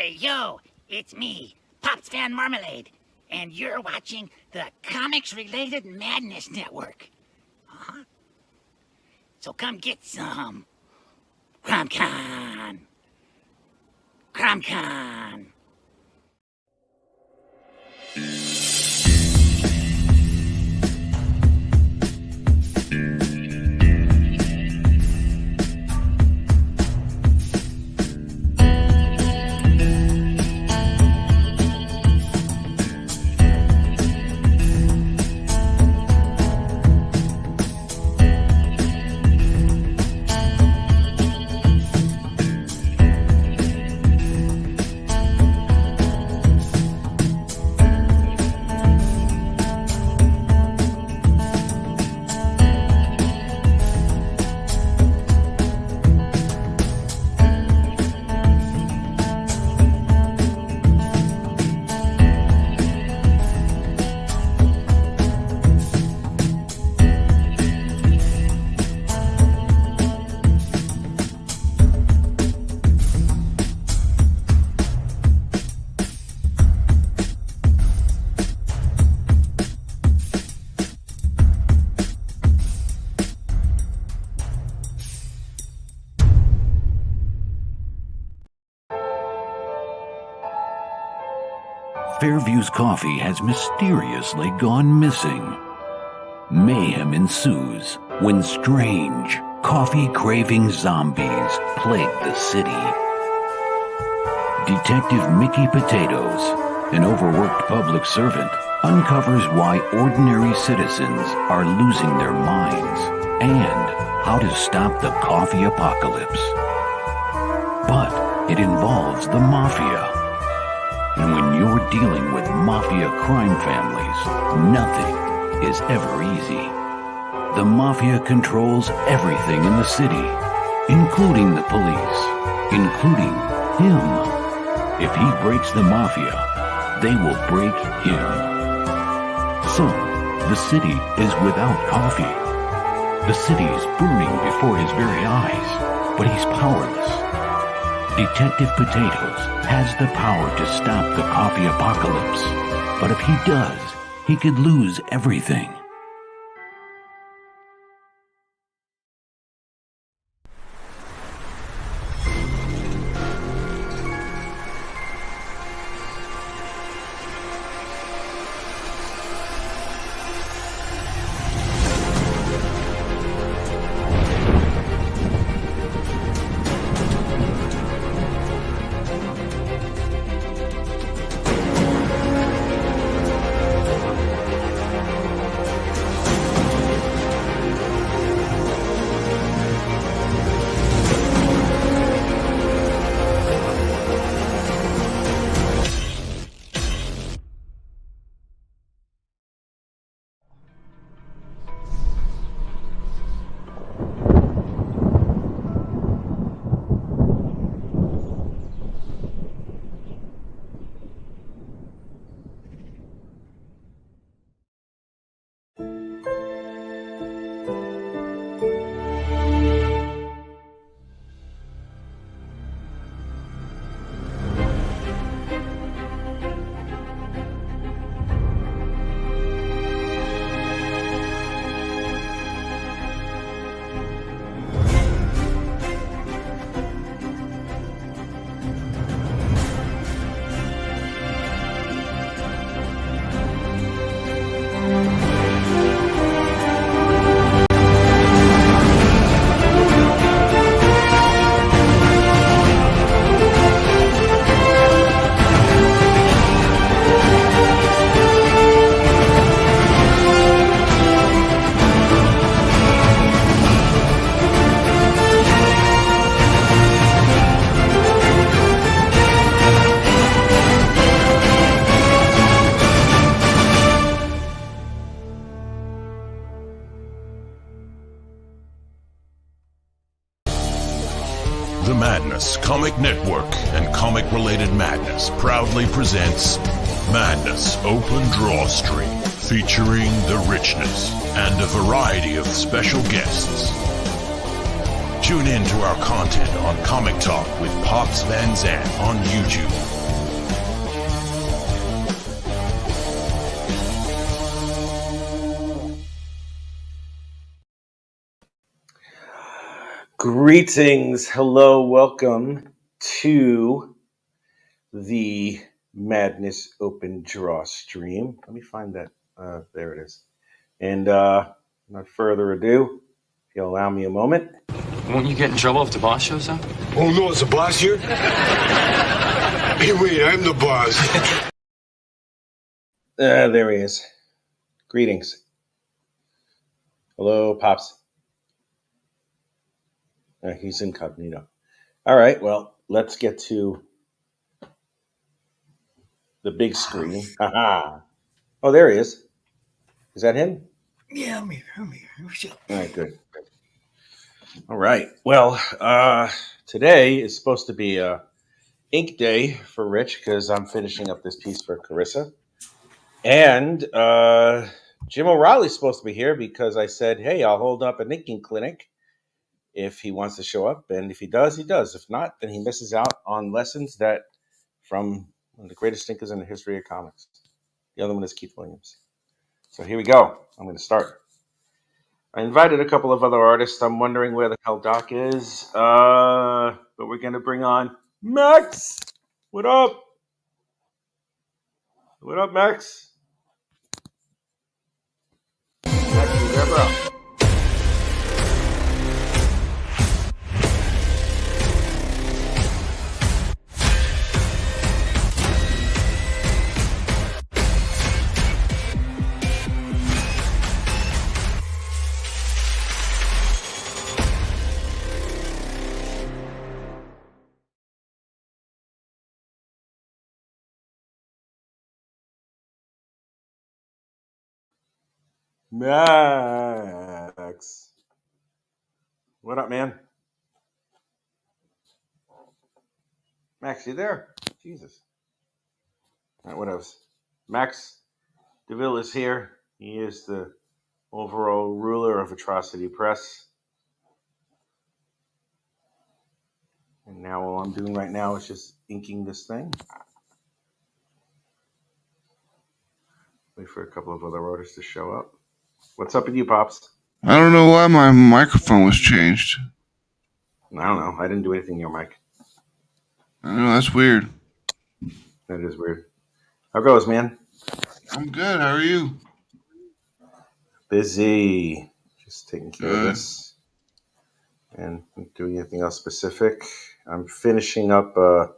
Hey, yo, it's me, Pops Van Marmalade, and you're watching the Comics-Related Madness Network. Huh? So come get some. CromCon. CromCon. Fairview's coffee has mysteriously gone missing. Mayhem ensues when strange, coffee-craving zombies plague the city. Detective Mickey Potatoes, an overworked public servant, uncovers why ordinary citizens are losing their minds and how to stop the coffee apocalypse. But it involves the mafia. And when you're dealing with mafia crime families, nothing is ever easy. The mafia controls everything in the city, including the police, including him. If he breaks the mafia, they will break him. So, the city is without coffee. The city is burning before his very eyes, but he's powerless. Detective Potatoes has the power to stop the coffee apocalypse, but if he does, he could lose everything. The Madness Comic Network and Comic-Related Madness proudly presents Madness Open DrawStream, featuring the Richness and a variety of special guests. Tune in to our content on Comic Talk with Pops Van Zant on YouTube. Greetings, hello, welcome to the Madness Open Draw stream. Let me find that. There it is. And not further ado, if you'll allow me a moment. Won't you get in trouble if the boss shows up? Oh no, it's the boss here? Hey, wait, I'm the boss. There he is. Greetings. Hello, Pops. He's incognito. All right, well, let's get to the big screen. Haha. Oh, there he is. Is that him? Yeah, I'm here. What's up? All right, good. All right. Well, today is supposed to be ink day for Rich because I'm finishing up this piece for Carissa. And Jim O'Reilly's supposed to be here because I said, hey, I'll hold up an inking clinic if he wants to show up. And if he does, he does. If not, then he misses out on lessons that from one of the greatest inkers in the history of comics. The other one is Keith Williams. So here we go. I'm going to start. I invited a couple of other artists. I'm wondering where the hell Doc is. But we're going to bring on Max. What up? What up, Max? Max, you there, bro? Max. What up, man? Max, you there? Jesus. All right, what else? Max Devill is here. He is the overall ruler of Atrocity Press. And now all I'm doing right now is just inking this thing. Wait for a couple of other artists to show up. What's up with you, Pops? I don't know why my microphone was changed. I don't know. I didn't do anything to your mic. I know, that's weird. That is weird. How goes, man? I'm good. How are you? Busy. Just taking care of this. And doing anything else specific. I'm finishing up I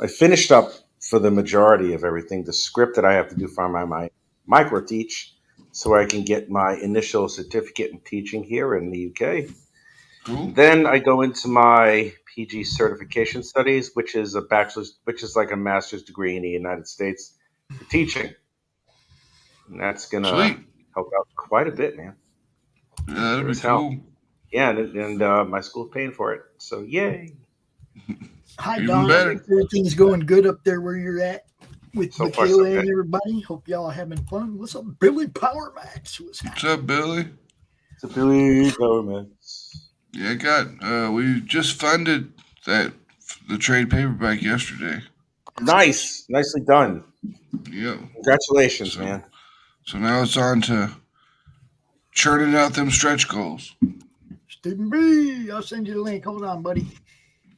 finished up for the majority of everything, the script that I have to do for my micro teach, so I can get my initial certificate in teaching here in the UK. Cool. Then I go into my PG certification studies, which is like a master's degree in the United States for teaching. And that's gonna help out quite a bit, man. Yeah, that'd be cool. Yeah, and my school's paying for it, so yay. Hi, Even Don. better. Everything's going good up there where you're at with So far, Michaela so good. and everybody. Hope y'all are having fun. What's up, Billy Power Max? What's up, Billy? It's a Billy Government. Yeah, we just funded the trade paperback yesterday. Nice. Nicely done. Yep. Congratulations, man. So now it's on to churning out them stretch goals. Stephen B, I'll send you the link. Hold on, buddy.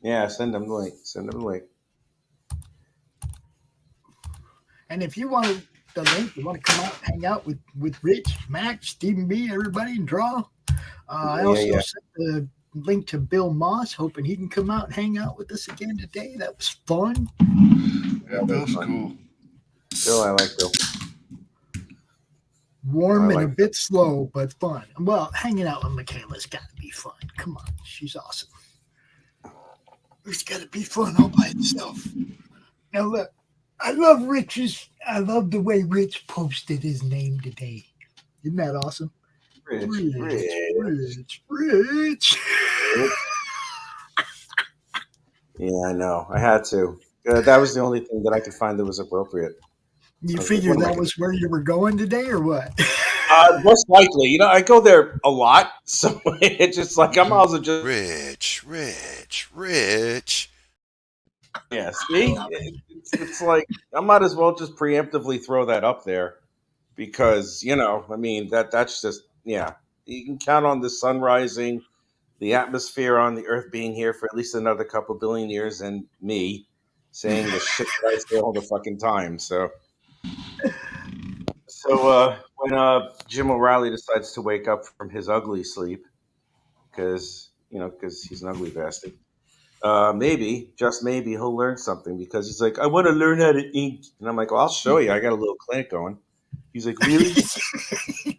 Yeah, send them the link. And if you want the link, you want to come out and hang out with Rich, Max, Stephen B, everybody, and draw. I also sent the link to Bill Moss, hoping he can come out and hang out with us again today. That was fun. Yeah, Bill's cool. Bill, I like Bill. Warm and a bit slow, but fun. Well, hanging out with Michaela's got to be fun. Come on, she's awesome. It's got to be fun all by itself. Now look, I love the way Rich posted his name today. Isn't that awesome? Rich. Yeah, I know. I had to. That was the only thing that I could find that was appropriate. You figured that was where you were going today, or what? Most likely. I go there a lot, so it's just like I'm also just Rich. Yeah, see, it's like I might as well just preemptively throw that up there because that's just you can count on the sun rising the atmosphere on the Earth being here for at least another couple billion years, and me saying the shit that I say all the fucking time. So when Jim O'Reilly decides to wake up from his ugly sleep, because he's an ugly bastard, maybe, just maybe, he'll learn something, because he's like, I want to learn how to ink. And I'm like, well, I'll show you. I got a little clinic going. He's like, really?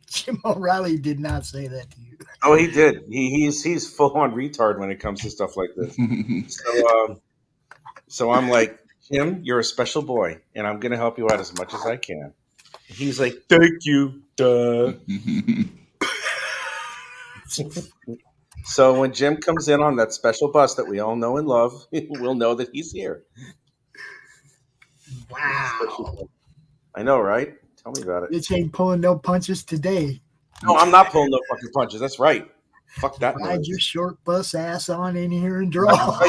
Jim O'Reilly did not say that to you. Oh, he did. He's full on retard when it comes to stuff like this. So I'm like, Jim, you're a special boy, and I'm gonna help you out as much as I can. He's like, thank you, duh. So when Jim comes in on that special bus that we all know and love, we'll know that he's here. Wow. I know, right? Tell me about it. Bitch ain't pulling no punches today. No, I'm not pulling no fucking punches. That's right. Fuck that. Ride your short bus ass on in here and draw.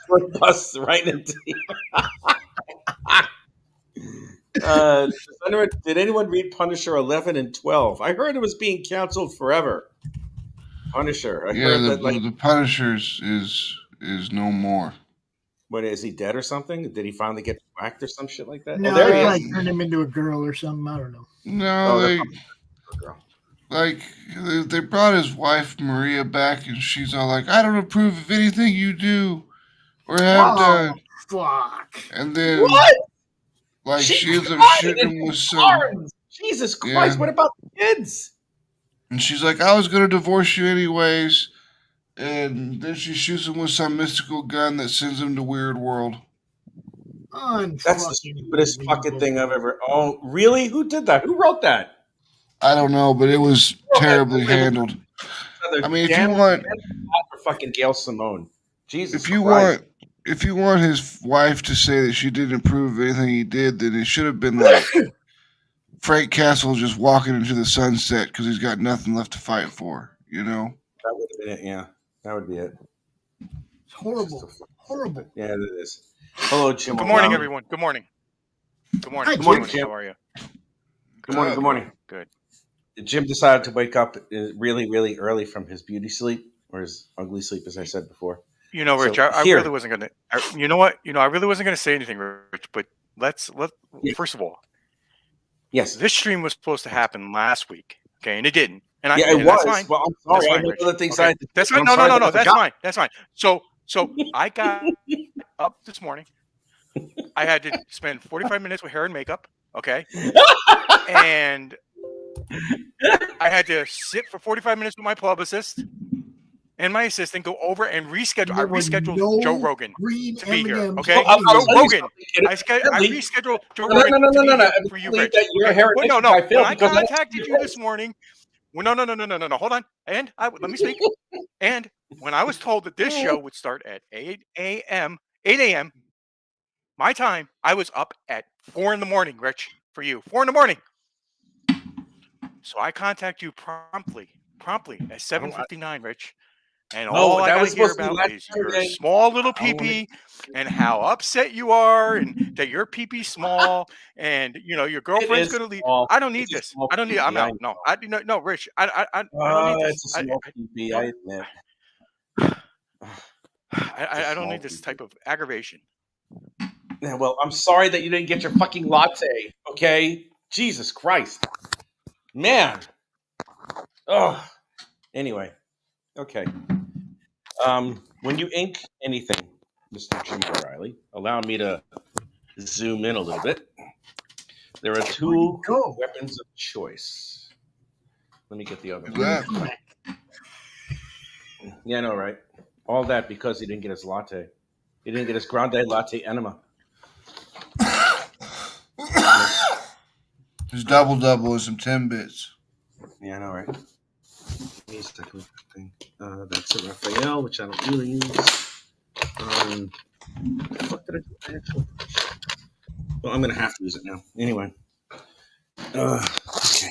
Short bus right into did anyone read Punisher 11 and 12? I heard it was being canceled forever. Punisher. I heard that the Punisher is no more. What, is he dead or something? Did he finally get whacked or some shit like that? No, there he is. like turned him into a girl or something. I don't know. No, they brought his wife Maria back, and she's all like, "I don't approve of anything you do or have done." Fuck. And then what? Like she ends up shooting with some. Jesus Christ! Yeah. What about the kids? And she's like, "I was gonna divorce you anyways." And then she shoots him with some mystical gun that sends him to Weird World. That's the stupidest fucking thing I've ever. Oh, really? Who did that? Who wrote that? I don't know, but it was terribly handled. I mean, if you want for fucking Gail Simone, Jesus. If you want his wife to say that she didn't approve of anything he did, then it should have been like Frank Castle just walking into the sunset because he's got nothing left to fight for. You know. That would have been it. Yeah, that would be it. It's horrible. Horrible. Yeah, it is. Hello, Jim. Good morning, everyone. Good morning. Good morning. Hi, good morning, Jim. How are you? Good morning. Good morning. Good. Jim decided to wake up really, really early from his beauty sleep, or his ugly sleep, as I said before. You know, Rich, I really wasn't going to. You know what? I really wasn't going to say anything, Rich. But let's first of all, yes, this stream was supposed to happen last week, okay, and it didn't. And it was. That's fine. Well, I'm sorry. That's fine, I know the things okay. That's fine. No. That's fine. That's fine. So I got up this morning. I had to spend 45 minutes with hair and makeup, okay, and I had to sit for 45 minutes with my publicist and my assistant, go over and reschedule. I rescheduled Joe Rogan to be here. Okay, Joe Rogan. I rescheduled Joe Rogan to be here for you, Rich. No. When I contacted you this morning, no. Hold on. And let me speak. And when I was told that this show would start at 8 a.m., my time, I was up at 4 in the morning, Rich, for you. 4 in the morning. So I contact you promptly at 7:59, Rich. And all I got to hear about is your small little pee-pee and how upset you are and that your pee-pee's small and, your girlfriend's going to leave. I don't need this. I don't need it. I'm out. No, Rich. I don't need this. It's a small pee-pee, I admit. I don't need this type of aggravation. Yeah, well, I'm sorry that you didn't get your fucking latte, okay? Jesus Christ. Man. Oh. Anyway. Okay. When you ink anything, Mr. Jim O'Reilly, allow me to zoom in a little bit. There are two weapons of choice. Let me get the other one. Yeah, I know, right? All that because he didn't get his latte. He didn't get his grande latte enema. His double is some 10 bits. Yeah, I know, right? That's a Raphael, which I don't really use. What the fuck did I do? Well, I'm gonna have to use it now. Anyway. Okay.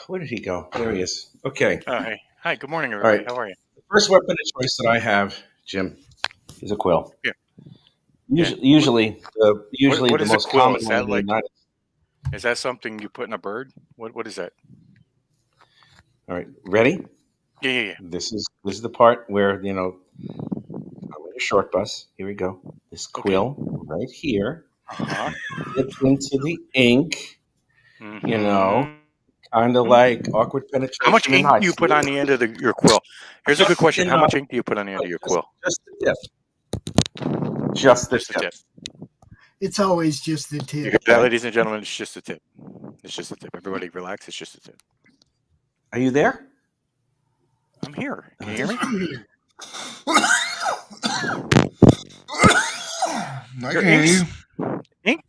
Where did he go? There he is. Okay. Hi. Good morning, everybody. Right. How are you? The first weapon of choice that I have, Jim, is a quill. Yeah. Usually the most common one. Is that something you put in a bird? What is that? All right. Ready? Yeah. This is the part where, I'm in a short bus. Here we go. This quill right here Uh-huh. dips into the ink, Mhm. kind of like awkward How much penetration in ink high do you put on school. the end of your quill? Here's a good Just question. How enough. much ink do you put on the end of your quill? Just the tip. Just the Just the tip. tip. It's always just the You tip. hear that, ladies and gentlemen? It's just a tip. It's just a tip. Everybody relax. It's just a tip. Are you there? I'm here. Can you hear me? I can hear you. Ink?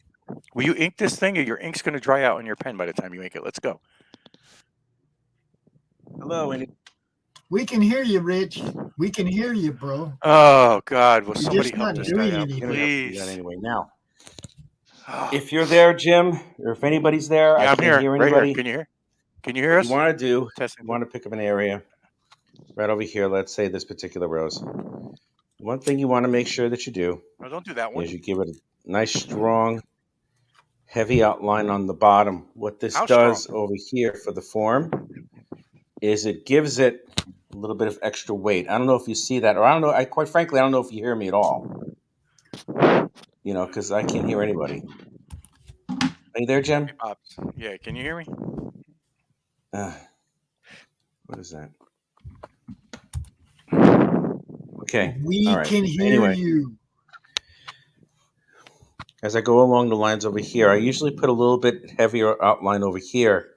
Will you ink this thing, or your ink's going to dry out on your pen by the time you ink it? Let's go. Hello. We can hear you, Rich. We can hear you, bro. Oh God! Will You're somebody just help not this doing guy out, anything. please? That anyway. Now, if you're there, Jim, or if anybody's there, Yeah, I I'm can't here. hear Right anybody. here. Can you hear? Can you hear What us? you want to do? Testing. You want to pick up an area right over here. Let's say this particular rose. One thing you want to make sure that you do No, don't do that one. is you give it a nice, strong, heavy outline on the bottom. What this How does strong? over here for the form is it gives it a little bit of extra weight. I don't know if you see that, or I don't know. Quite frankly, I don't know if you hear me at all. Because I can't hear anybody. Are you there, Jim? Hey, Pops. Yeah, can you hear me? What is that? Okay. We All right. can hear Anyway, you. as I go along the lines over here, I usually put a little bit heavier outline over here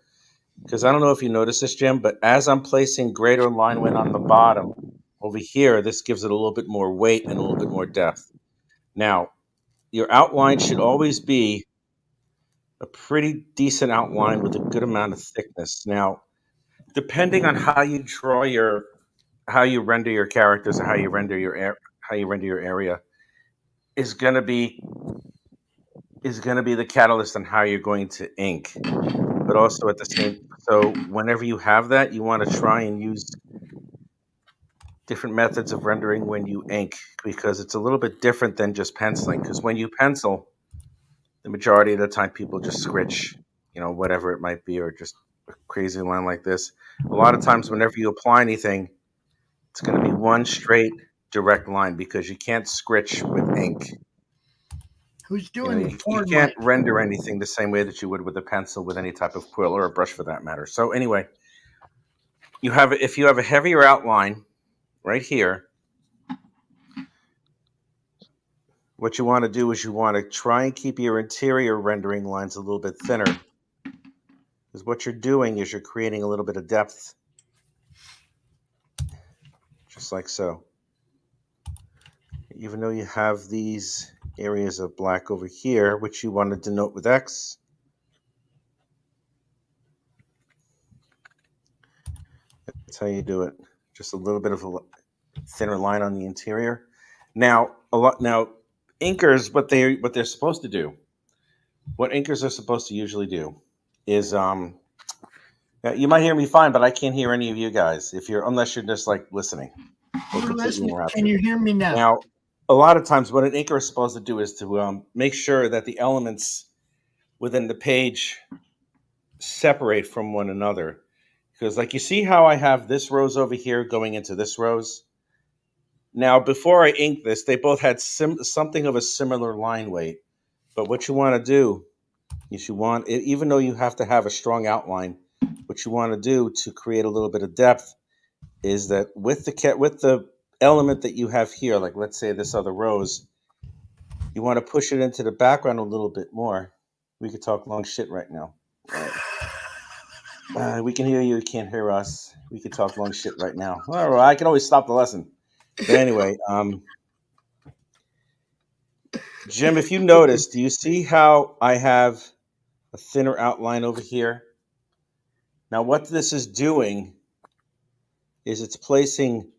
because I don't know if you notice this, Jim, but as I'm placing greater line weight on the bottom over here, this gives it a little bit more weight and a little bit more depth. Now, your outline should always be a pretty decent outline with a good amount of thickness. Now, depending on how you how you render your characters, or how you render your area, is going to be the catalyst on how you're going to ink. But also at the same, so whenever you have that, you want to try and use different methods of rendering when you ink, because it's a little bit different than just penciling. Because when you pencil, the majority of the time people just scritch, whatever it might be, or just a crazy line like this. A lot of times, whenever you apply anything, it's going to be one straight, direct line, because you can't scritch with ink. Who's doing the You porn can't mic? render anything the same way that you would with a pencil, with any type of quill or a brush for that matter. So anyway, if you have a heavier outline right here, what you want to do is you want to try and keep your interior rendering lines a little bit thinner. Because what you're doing is you're creating a little bit of depth. Just like so. Even though you have these areas of black over here, which you want to denote with X, that's how you do it. Just a little bit of a thinner line on the interior. Now, inkers, what they're supposed to do, what inkers are supposed to usually do, is you might hear me fine, but I can't hear any of you guys unless you're just like listening. We're listening. Can you hear me now? Now, a lot of times, what an inker is supposed to do is to make sure that the elements within the page separate from one another. Because, like, you see how I have this rose over here going into this rose? Now, before I ink this, they both had something of a similar line weight. But what you want to do is even though you have to have a strong outline, what you want to do to create a little bit of depth is that with the element that you have here, like let's say this other rose, you want to push it into the background a little bit more. We could talk long shit right now. We can hear you. You can't hear us. We could talk long shit right now. All right, I can always stop the lesson. But anyway, Jim, if you notice, do you see how I have a thinner outline over here? Now, what this is doing is it's placing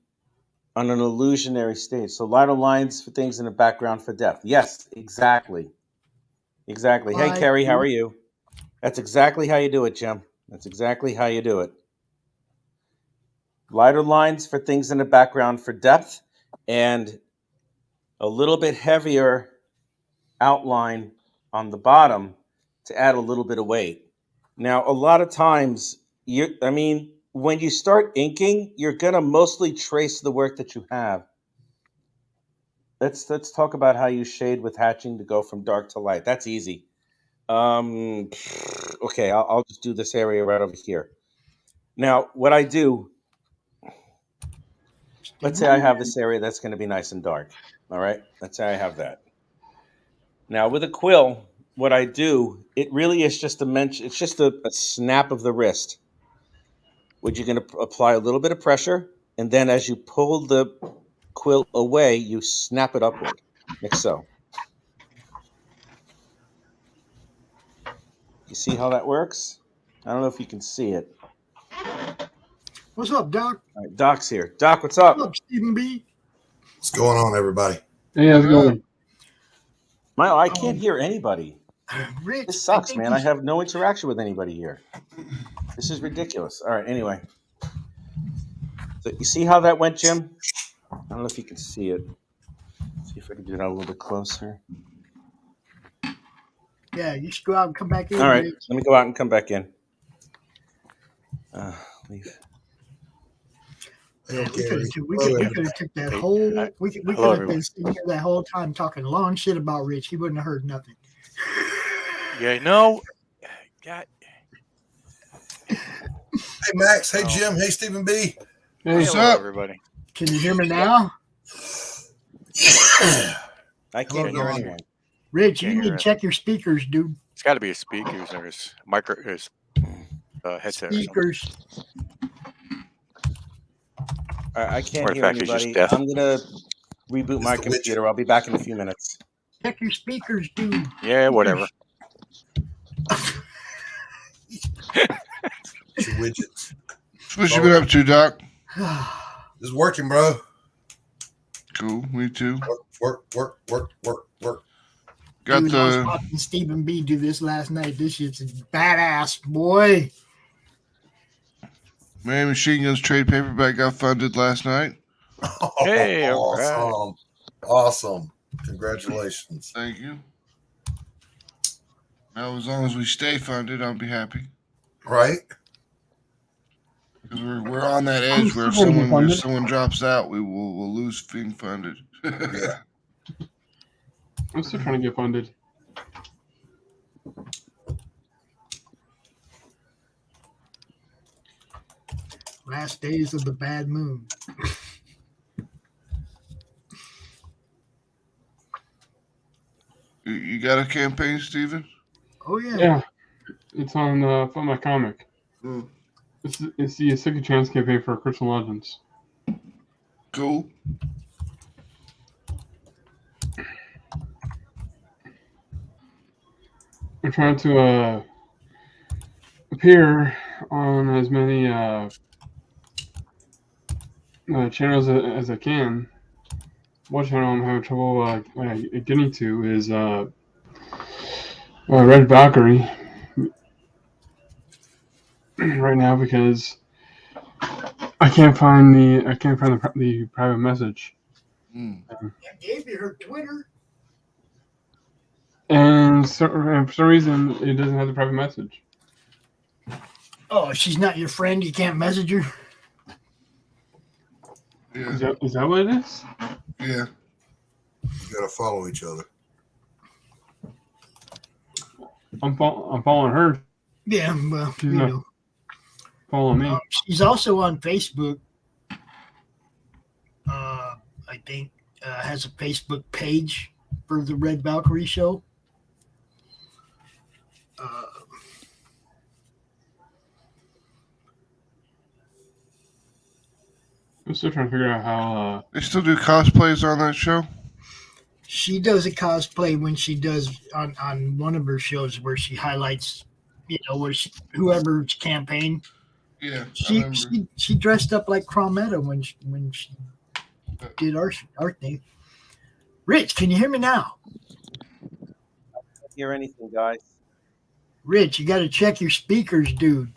on an illusionary stage. So lighter lines for things in the background for depth. Yes, exactly. Exactly. Hey, Kerry, how are you? That's exactly how you do it, Jim. That's exactly how you do it. Lighter lines for things in the background for depth, and a little bit heavier outline on the bottom to add a little bit of weight. Now, a lot of times, when you start inking, you're gonna mostly trace the work that you have. Let's talk about how you shade with hatching to go from dark to light. That's easy. Okay, I'll just do this area right over here. Now, what I do, let's say I have this area that's going to be nice and dark. All right, let's say I have that. Now, with a quill, what I do, it really is just it's just a snap of the wrist, which you're going to apply a little bit of pressure, and then as you pull the quill away, you snap it upward, like so. You see how that works? I don't know if you can see it. What's up, Doc? All right, Doc's here. Doc, what's up? What's up, Stephen B? What's going on, everybody? Hey, how's it going? I can't hear anybody. Rich, This sucks, man. I have no interaction with anybody here. This is ridiculous. All right, anyway. So you see how that went, Jim? I don't know if you can see it. See if I can do that a little bit closer. Yeah, you should go out and come back in. All right, Rich. let me go out and come back in. Leave. Yeah, we could have took that whole. We could have been sitting here that whole time talking long shit about Rich. He wouldn't have heard nothing. Yeah, no. God. Hey, Max. Hey, Jim. Hey, Stephen B. Hey, What's Hello, up? everybody? Can you hear me now? I can't hear anyone. Rich, Can't you hear need to it. check your speakers, dude. It's got to be a speakers or his headset. Speakers. All right, I can't Or in hear fact, he's just anybody. deaf. I'm gonna reboot my computer. I'll be back in a few minutes. Check your speakers, dude. Yeah, whatever. It's your widgets. What you been up to, Doc? It's working, bro. Cool, me too. Work. Got Dude, I was the watching Stephen B do this last night. This shit's badass, boy. Man Machine Guns trade paperback got funded last night. Hey, all awesome. Awesome. Congratulations. Thank you. Now, as long as we stay funded, I'll be happy. Right? Because we're on that edge where if someone drops out, we'll lose being funded. Yeah. I'm still trying to get funded. Last days of the bad moon. You got a campaign, Steven? Oh yeah. Yeah, it's on my comic. Hmm. It's the Second Chance campaign for Crystal Legends. Cool. I'm trying to appear on as many channels as I can. One channel I'm having trouble getting to is Red Valkyrie right now because I can't find the private message. Mm. I gave you her Twitter. And for some reason, it doesn't have the private message. Oh, she's not your friend. You can't message her. Yeah. Is that what it is? Yeah. You gotta follow each other. I'm following her. Yeah, well, She's not following me. She's also on Facebook. I think has a Facebook page for the Red Valkyrie show. I'm still trying to figure out how. They still do cosplays on that show? She does a cosplay when she does on one of her shows where she highlights, whoever's campaign. Yeah, she dressed up like Crometta when she did our thing. Rich, can you hear me now? I can't hear anything, guys. Rich, you got to check your speakers, dude.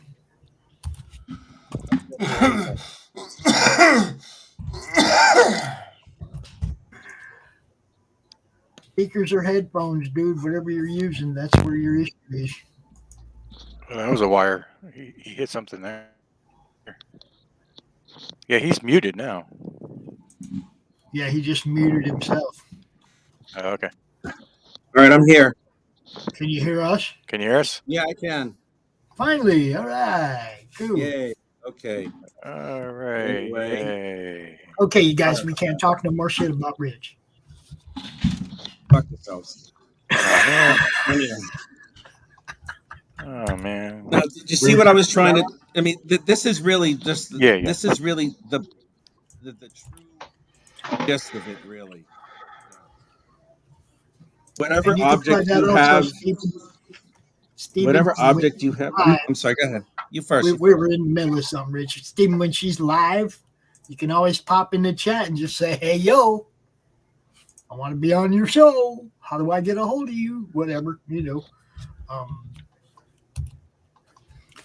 Speakers or headphones, dude. Whatever you're using, that's where your issue is. Well, that was a wire. He hit something there. Yeah, he's muted now. Yeah, he just muted himself. Oh, okay. All right, I'm here. Can you hear us? Can you hear us? Yeah, I can. Finally. All right. Cool. Yay. Okay. All right. Anyway. Yay. Okay, you guys, we can't talk no more shit about Rich. Fuck yourselves. Oh man. Now, did you see what I was trying to? I mean, this is really just. Yeah. This is really the true gist of it, really. Whatever object you have, whatever object you have. I'm sorry. Go ahead. You first. We were in the middle of something, Richard. Stephen, when she's live, you can always pop in the chat and just say, "Hey, yo, I want to be on your show. How do I get a hold of you?" Whatever, you know.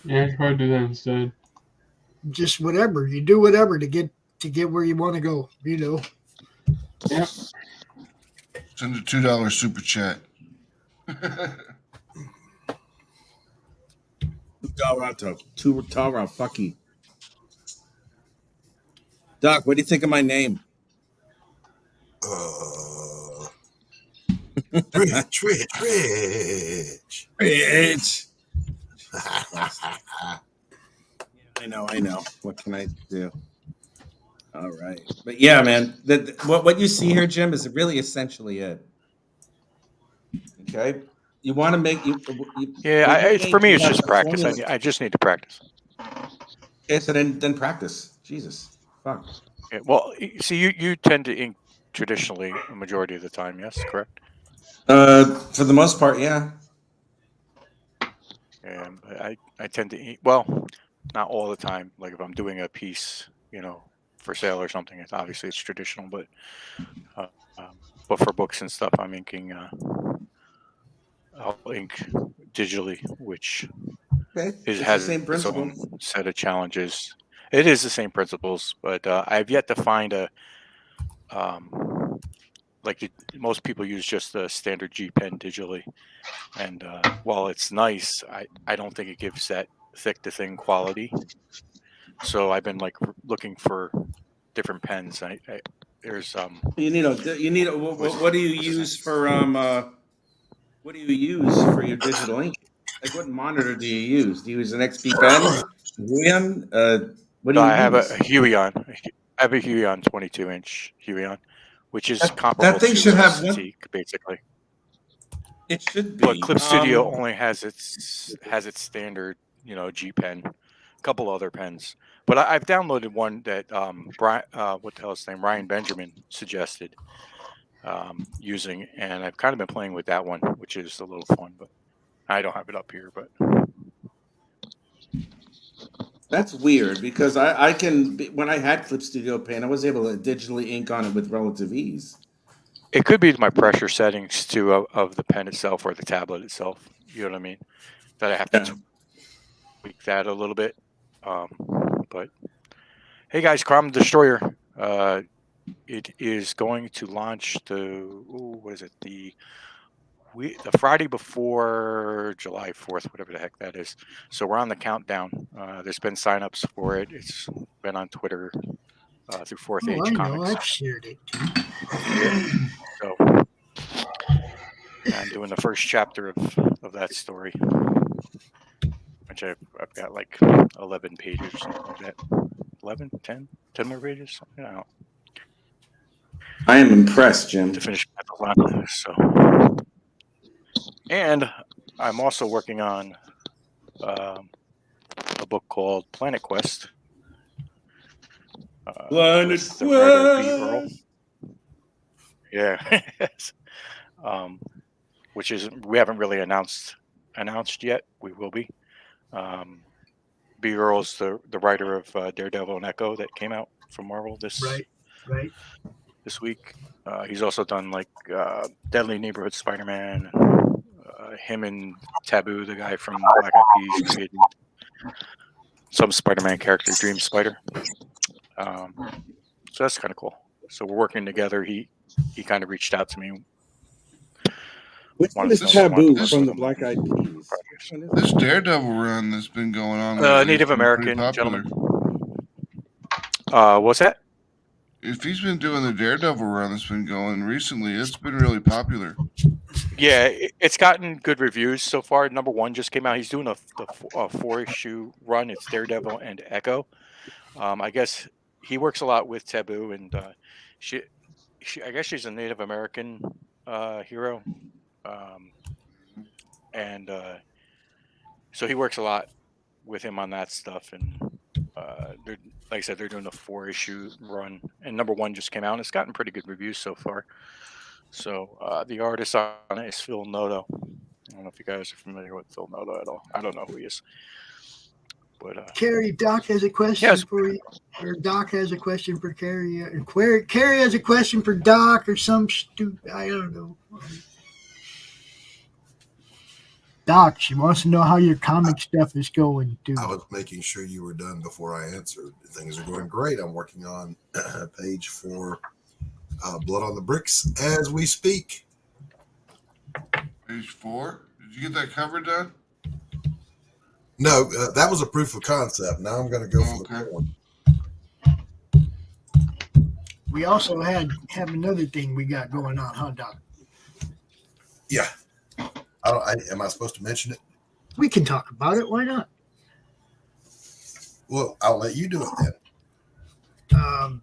Yeah, I try to do that instead. Just whatever you do, whatever to get where you want to go. You know. Yeah. Send a $2 super chat. Tara, fuck you. Doc, what do you think of my name? Rich. I know. What can I do? All right, but yeah, man, what you see here, Jim, is really essentially it. Okay, you want to make you. For me, it's just practice. I just need to practice. Okay, so then practice. Jesus, fuck. Yeah, well, see, you tend to ink traditionally a majority of the time. Yes, correct. For the most part, yeah. And I tend to ink, well, not all the time. Like if I'm doing a piece, for sale or something, it's traditional, but for books and stuff, I'm inking. I'll ink digitally, which has its own set of challenges. It is the same principles, but I've yet to find most people use just the standard G pen digitally, and while it's nice, I don't think it gives that thick to thin quality. So I've been looking for different pens. There's what do you use for what do you use for your digital ink? Like what monitor do you use? Do you use an XP pen? Huion? What do you use? I have a Huion. I have a Huion 22-inch Huion, which is comparable that thing to should have Cintiq, basically. It should be. But Clip Studio only has its standard, G pen, a couple other pens. But I've downloaded one that what the hell is his name? Ryan Benjamin suggested using, and I've kind of been playing with that one, which is a little fun. But I don't have it up here. But that's weird because I can when I had Clip Studio Pen, I was able to digitally ink on it with relative ease. It could be my pressure settings too of the pen itself or the tablet itself. You know what I mean? That I have to tweak that a little bit. But hey guys, Crom Destroyer, it is going to launch the Friday before July 4th, whatever the heck that is. So we're on the countdown. There's been signups for it. It's been on Twitter through Fourth Age Comics. I've shared it. So I'm doing the first chapter of that story, which I've got 11 pages or something like that. 11, 10 more pages, something. I don't know. I am impressed, Jim. To finish the line. So, and I'm also working on a book called Planet Quest. Planet Quest. Earl. Yeah. Which is we haven't really announced yet. We will be. B. Earls, the writer of Daredevil and Echo that came out from Marvel this week. He's also done Deadly Neighborhood Spider-Man. Him and Taboo, the guy from Black Eyed Peas, created some Spider-Man character, Dream Spider. So that's kind of cool. So we're working together. He kind of reached out to me. Which one is Taboo from the Black Eyed Peas? This Daredevil run that's been going on. Native American gentleman. What's that? If he's been doing the Daredevil run that's been going recently, it's been really popular. Yeah, it's gotten good reviews so far. Number 1 just came out. He's doing a 4-issue run. It's Daredevil and Echo. I guess he works a lot with Taboo, and she I guess she's a Native American hero, and so he works a lot with him on that stuff. And they're, like I said, they're doing a 4-issue run, and number 1 just came out, and it's gotten pretty good reviews so far. So the artist on it is Phil Noto. I don't know if you guys are familiar with Phil Noto at all. I don't know who he is. But Carrie, Doc has a question for you. Or Doc has a question for Carrie. Carrie has a question for Doc or some stupid, I don't know. Doc, she wants to know how your comic stuff is going, dude. I was making sure you were done before I answered. Things are going great. I'm working on page 4, Blood on the Bricks, as we speak. Page 4? Did you get that cover done? No, that was a proof of concept. Now I'm going to go for the one. We also have another thing we got going on, huh, Doc? Yeah. Am I supposed to mention it? We can talk about it. Why not? Well, I'll let you do it then.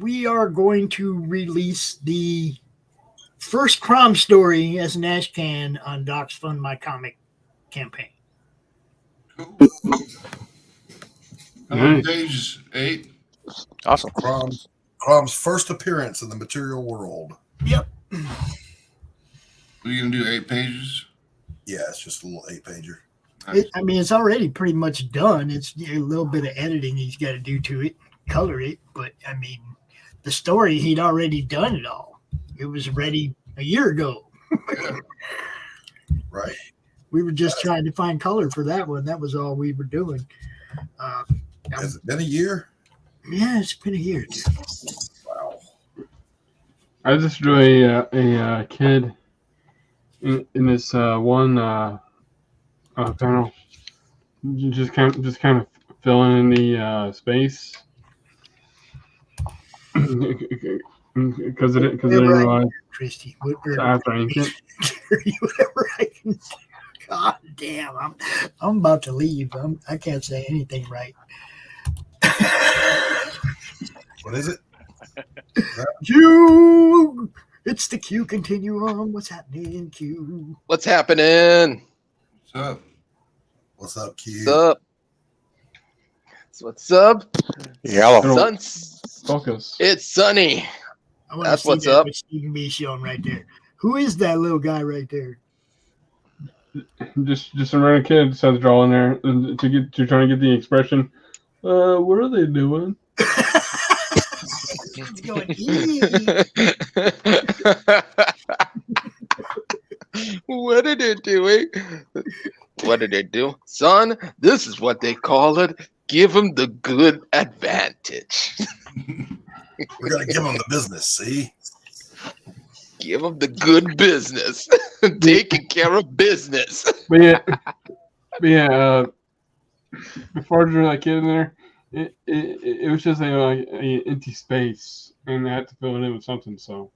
We are going to release the first Crom story as an ash can on Doc's Fund My Comic campaign. How many pages? 8? Awesome. Crom's first appearance in the material world. Yep. Are you going to do 8 pages? Yeah, it's just a little 8-pager. It's already pretty much done. It's a little bit of editing he's got to do to it, color it. But, the story, he'd already done it all. It was ready a year ago. Right. We were just trying to find color for that one. That was all we were doing. Has it been a year? Yeah, it's been a year. Wow. I just drew a kid in this one panel, just kind of filling in the space because it didn't realize Christie, after ink it. Whatever I can. God damn, I'm about to leave. I can't say anything right. What is it? Q. It's the Q continuum. What's happening, Q? What's happening? What's up? What's up, Q? What's up? What's up? Yellow. Focus. It's sunny. That's what's up. Stephen B. showing right there. Who is that little guy right there? Just a random kid decides to draw in there to try to get the expression. What are they doing? It's going What are they doing? What did they do? Son, this is what they call it. Give them the good advantage. We're going to give them the business, see? Give them the good business. Taking care of business. But yeah, before I drew that kid in there, it was just a empty space, and I had to fill it in with something. So,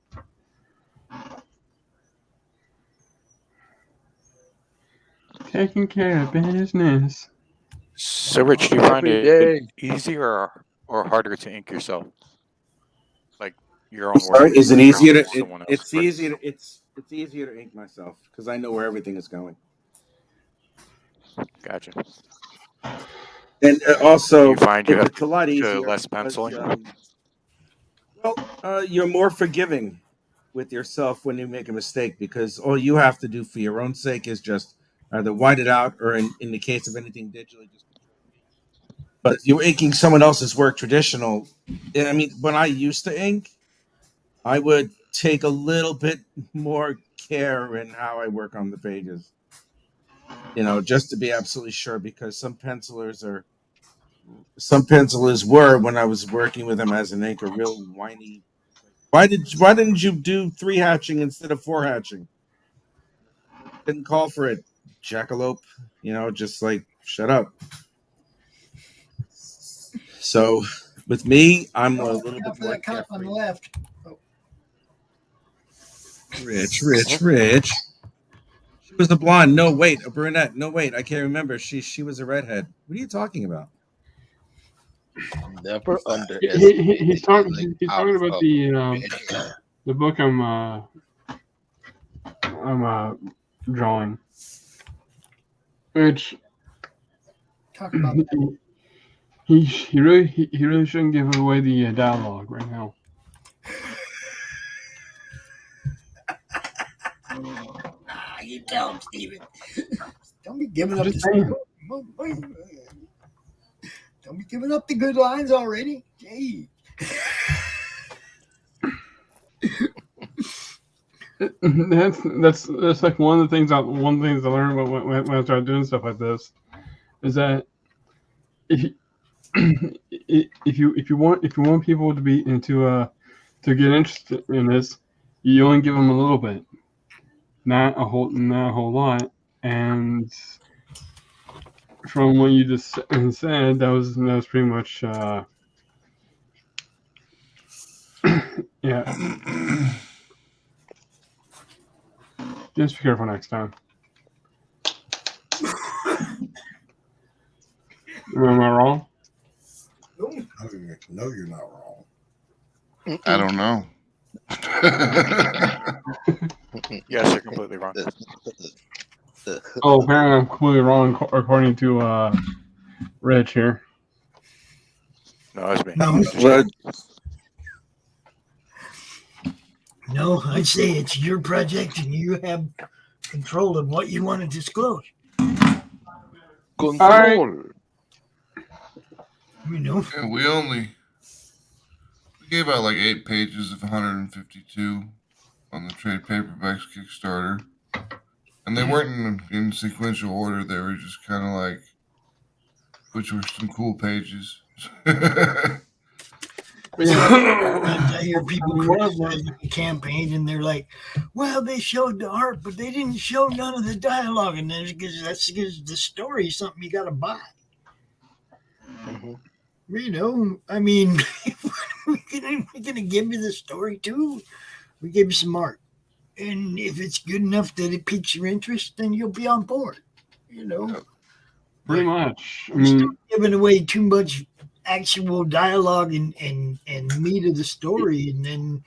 taking care of business. So, Rich, do you find it easier or harder to ink yourself? Like your own work? Is it easier to? It's easier to ink myself because I know where everything is going. Gotcha. And also, you find you have it's a lot easier, less penciling. You're more forgiving with yourself when you make a mistake because all you have to do for your own sake is just either white it out or, in the case of anything digitally, just. But if you're inking someone else's work traditional, when I used to ink, I would take a little bit more care in how I work on the pages. Just to be absolutely sure, because some pencilers were, when I was working with them as an inker, real whiny. Why didn't you do 3 hatching instead of 4 hatching? Didn't call for it, jackalope. Just like shut up. So With me, I'm a Oh, little look bit out for more that cop on the carefree. left. Oh, Rich. She was a blonde. No, wait, a brunette. No, wait, I can't remember. She was a redhead. What are you talking about? Never underestimate. He's talking about the book I'm drawing, which talk about that. he really shouldn't give away the dialogue right now. You tell him, Steven. Don't be giving up Just the saying. Don't be giving up the good lines already. Gee. That's like one of the things I learned when I started doing stuff like this is that if you want people to be to get interested in this, you only give them a little bit, not a whole lot. And from what you just said, that was pretty much yeah. Just be careful next time. Am I wrong? No, you're not wrong. I don't know. Yes, you're completely wrong. Oh, apparently I'm completely wrong according to Rich here. No, it's me. No, I say it's your project and you have control of what you want to disclose. Control. Right. You know. Yeah, we gave out like 8 pages of 152 on the trade paperbacks Kickstarter, and they weren't in sequential order. They were just kind of like, which were some cool pages. I hear people criticizing the campaign, and they're like, "Well, they showed the art, but they didn't show none of the dialogue." And that's because the story is something you got to buy. Mm-hmm. You know, I mean, we're gonna give you the story too. We give you some art, and if it's good enough that it piques your interest, then you'll be on board. You know, pretty much. I mean, mean, giving away too much actual dialogue and meat of the story, and then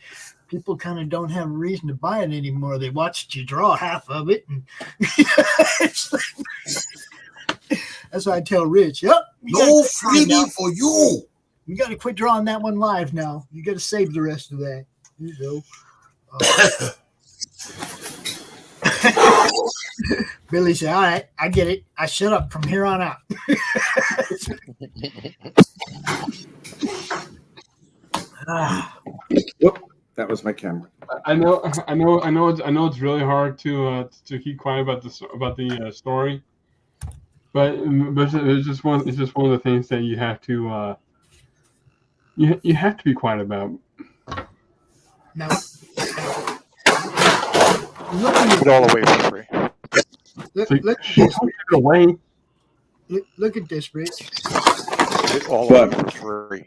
people kind of don't have a reason to buy it anymore. They watched you draw half of it, and it's like, that's why I tell Rich, "Yep, no freebie for you. You got to quit drawing that one live now. You got to save the rest of that." You know. Billy said, "All right, I get it. I shut up from here on out." Whoop, that was my camera. I know. It's really hard to keep quiet about the story, but it's just one of the things that you have to you have to be quiet about. Now, Put it all away for free. Look at this, Rich. Put it all away for free.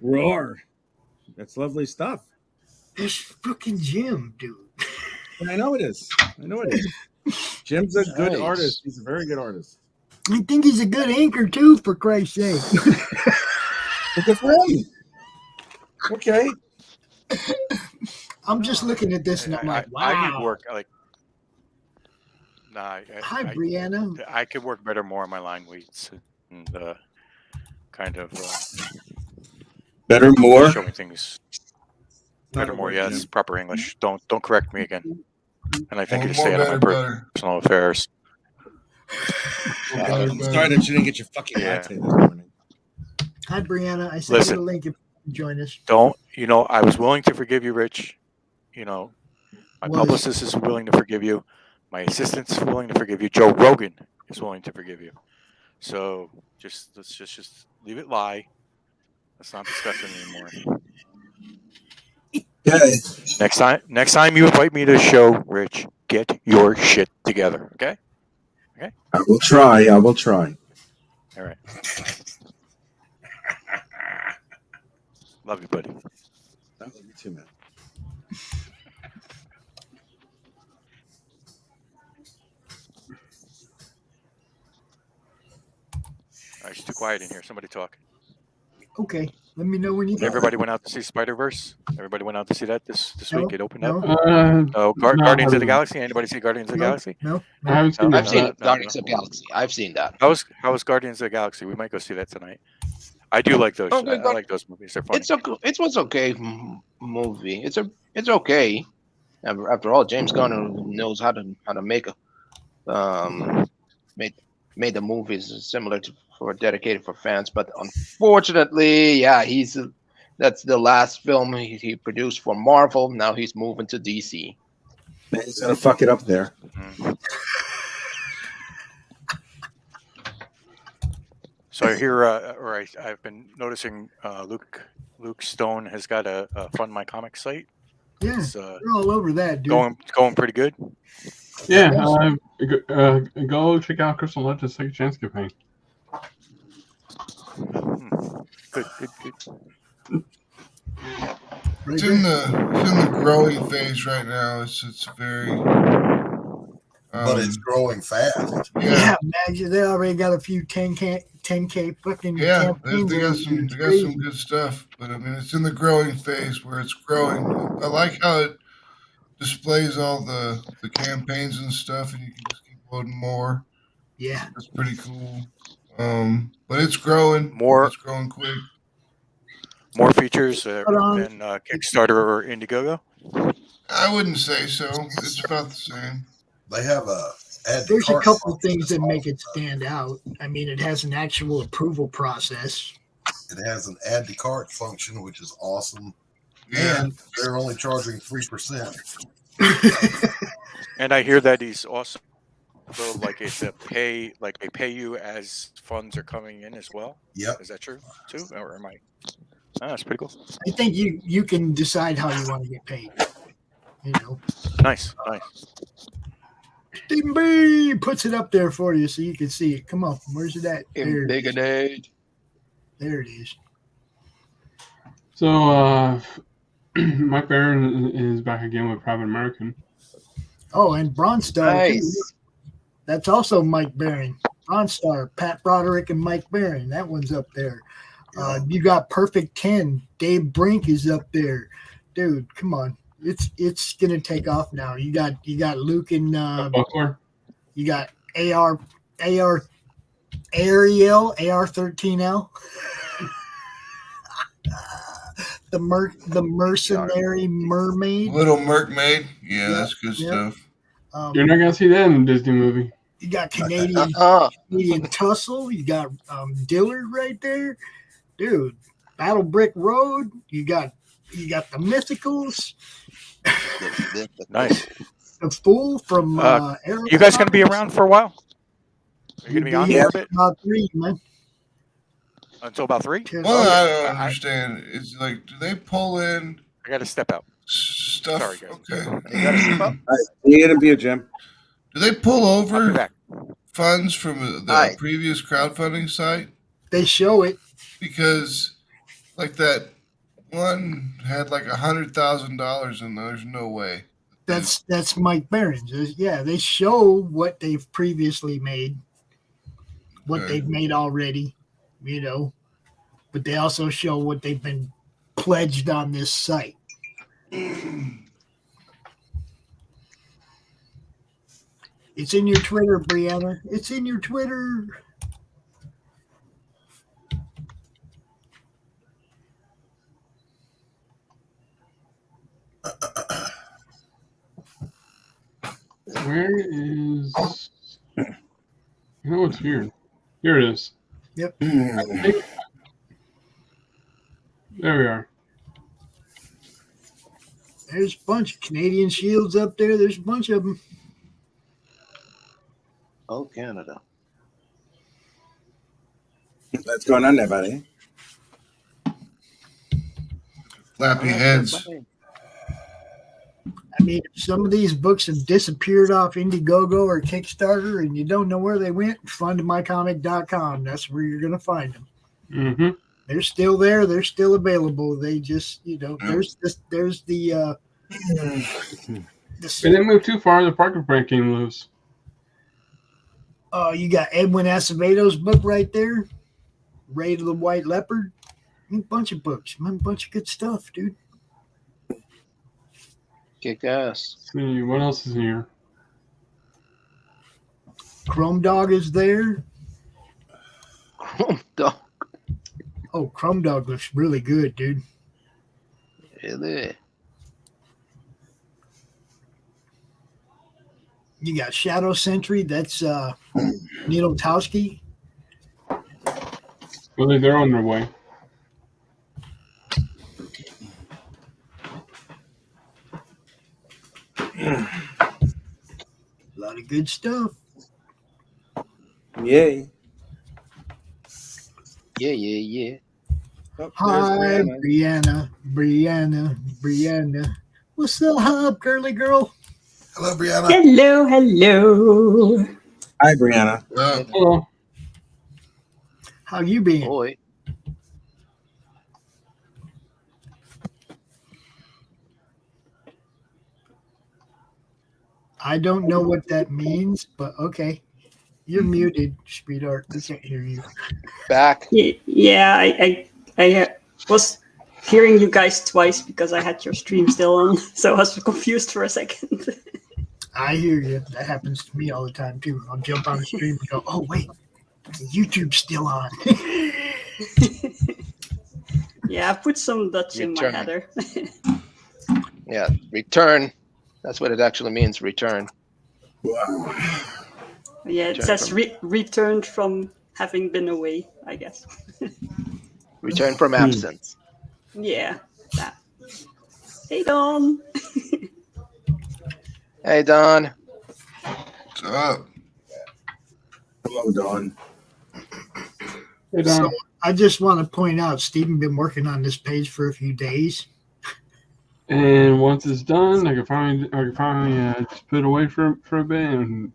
Roar. That's lovely stuff. It's fucking Jim, dude. I know it is. Jim's a good artist. He's a very good artist. I think he's a good anchor, too, for Christ's sake. Good for him. Okay. I'm just looking at this and I'm like, wow. I could work like. Nah. Hi, Brianna. I could work better more on my line weights and kind of. Better more. Showing things. Better more. Yes, proper English. Don't correct me again. And I think you stay out of my personal affairs. I'm sorry that you didn't get your fucking latte this morning. Hi, Brianna. I sent you the link if you join us. I was willing to forgive you, Rich. My publicist is willing to forgive you. My assistant's willing to forgive you. Joe Rogan is willing to forgive you. So let's just leave it lie. Let's not discuss it anymore. Okay. Next time you invite me to a show, Rich, get your shit together. Okay. I will try. All right. Love you, buddy. I love you too, man. All right, it's too quiet in here. Somebody talk. Okay, let me know when you. Everybody went out to see Spider-Verse. Everybody went out to see that this No, week. It opened no. up. No, Guardians of the no. Galaxy. Anybody see Guardians of the No, Galaxy? no, I haven't seen I've that. seen no, Guardians of the Galaxy. I've seen that. How was Guardians of the Galaxy? We might go see that tonight. I do like those. Okay, I like those movies. They're funny. It was okay movie. It's okay. After all, James Gunn knows how to make made the movies similar to for dedicated for fans. But unfortunately, yeah, that's the last film he produced for Marvel. Now he's moving to DC. Man, he's gonna fuck it up there. Mm-hmm. So I hear, I've been noticing Luke Stone has got a Fund My Comics site. Yeah, It's, we're all over that, dude. going pretty good. Yeah, go check out Crystal Legends Second Chance campaign. Good. It's in the growing phase right now. It's very. But it's growing fast. Yeah, imagine they already got a few 10K fucking. Yeah, they campaigns. got some good stuff, but I mean, it's in the growing phase where it's growing. I like how it displays all the campaigns and stuff, and you can just keep loading more. Yeah, that's pretty cool. But it's growing. It's growing quick. More features than Kickstarter or Indiegogo. I wouldn't say so. It's about the same. They have There's a couple things that make it stand out. I mean, it has an actual approval process. It has an add to cart function, which is awesome. Yeah. And they're only charging 3%. And I hear that he's also like they pay you as funds are coming in as well. Yep. Is that true too, or am I? Oh, that's pretty cool. I think you can decide how you want to get paid. You know. Nice. Stephen B puts it up there for you so you can see it. Come on, where's it at? There it is. So Mike Baron is back again with Private American. Oh, and Bronze Star. Nice. Too. That's also Mike Baron. Bronze Star, Pat Broderick and Mike Baron. That one's up there. You got Perfect 10. Dave Brink is up there. Dude, come on. It's gonna take off now. You got Luke and you got Ariel, AR13L. the mercenary mermaid. Little Mermaid. Yeah, that's good stuff. You're not gonna see that in a Disney movie. You got Canadian Tussle. You got Dillard right there, dude. Battle Brick Road. You got the Mythicals. Nice. The Fool from you guys gonna be around for a while? Are you gonna be on here a bit? About 3, man. Until about 3? Well, I don't understand. It's like, do they pull in? I got to step out. Stuff. Sorry, guys. Okay. You gotta step up. See you in a Jim. Do they pull I'll be over back. funds from the previous crowdfunding site? They show it Because, like that one had like $100,000 and there's no way. That's Mike Barron's. Yeah, they show what they've previously made, what they've made already, you know, but they also show what they've been pledged on this site. It's in your Twitter, Brianna. It's in your Twitter. Where is? You know what's weird? Here it is. Yep. There we are. There's a bunch of Canadian Shields up there. There's a bunch of them. Oh, Canada. What's going on there, buddy? Flappy heads. I mean, if some of these books have disappeared off Indiegogo or Kickstarter and you don't know where they went, fundmycomic.com. That's where you're going to find them. Mm-hmm. They're still there. They're still available. They just, there's the They didn't move too far. The Parker brand came loose. Oh, you got Edwin Acevedo's book right there. Raid of the White Leopard. A bunch of books. A bunch of good stuff, dude. Kick ass. Let's see, what else is here? Chrome Dog is there. Chrome Dog. Oh, Chrome Dog looks really good, dude. Really? You got Shadow Sentry. That's Neil Towski. Well, they're on their way. A lot of good stuff. Yay. Yeah. Oh, Hi, Brianna. What's up, girly girl? Hello, Brianna. Hello. Hi, Brianna. Hello. How you been? Boy. I don't know what that means, but okay. You're muted, sweetheart. I can't hear you. Back. Yeah, I was hearing you guys twice because I had your stream still on, so I was confused for a second. I hear you. That happens to me all the time too. I'll jump on the stream and go, "Oh wait, the YouTube's still on." Yeah, I put some Dutch in my header. Yeah, return. That's what it actually means, return. Yeah, it says returned from having been away, I guess. Return from absence. Yeah, that. Hey, Don. Hey, Don. What's up? Hello, Don. Hey, Don. So I just want to point out, Stephen been working on this page for a few days. And once it's done, I can finally just put it away for a bit and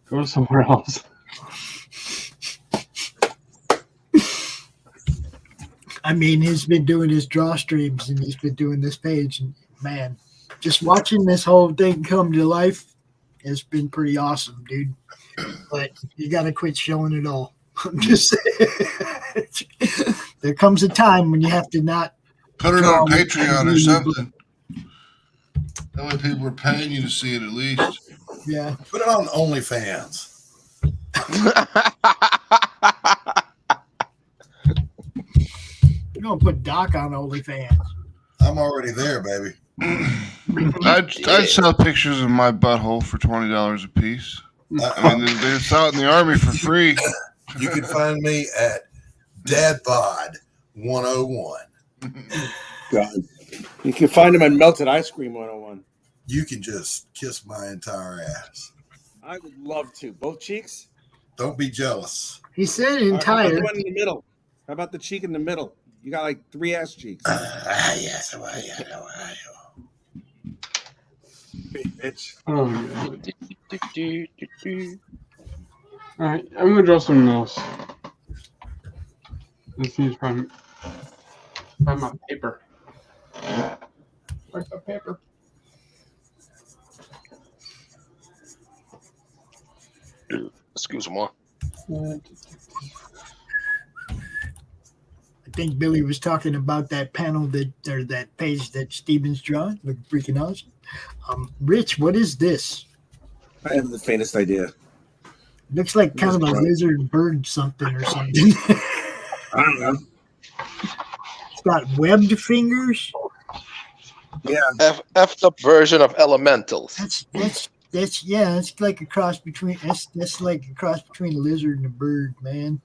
go somewhere else. I mean, he's been doing his draw streams and he's been doing this page, and man, just watching this whole thing come to life has been pretty awesome, dude. But you got to quit showing it all. I'm just saying. There comes a time when you have to not put it on Patreon or something. That way people are paying you to see it at least. Yeah. Put it on OnlyFans. You're going to put Doc on OnlyFans. I'm already there, baby. I'd sell pictures of my butthole for $20 a piece. I mean, they sell it in the Army for free. You can find me at DadBod 101. God. You can find him at Melted Ice Cream 101. You can just kiss my entire ass. I would love to. Both cheeks? Don't be jealous. He said How entire. about the one in the middle? How about the cheek in the middle? You got like 3 ass cheeks. Yes. Bitch. Oh, yeah. All right, I'm gonna draw something else. Let's see, find my paper. Where's my paper? Excuse me. I think Billy was talking about that panel that page that Steven's drawn. Look freaking awesome. Rich, what is this? I have the faintest idea. Looks like kind of a lizard bird something or something. I don't know. It's got webbed fingers. Yeah. F'd up version of elementals. That's yeah, it's like a cross between that's like a cross between a lizard and a bird, man.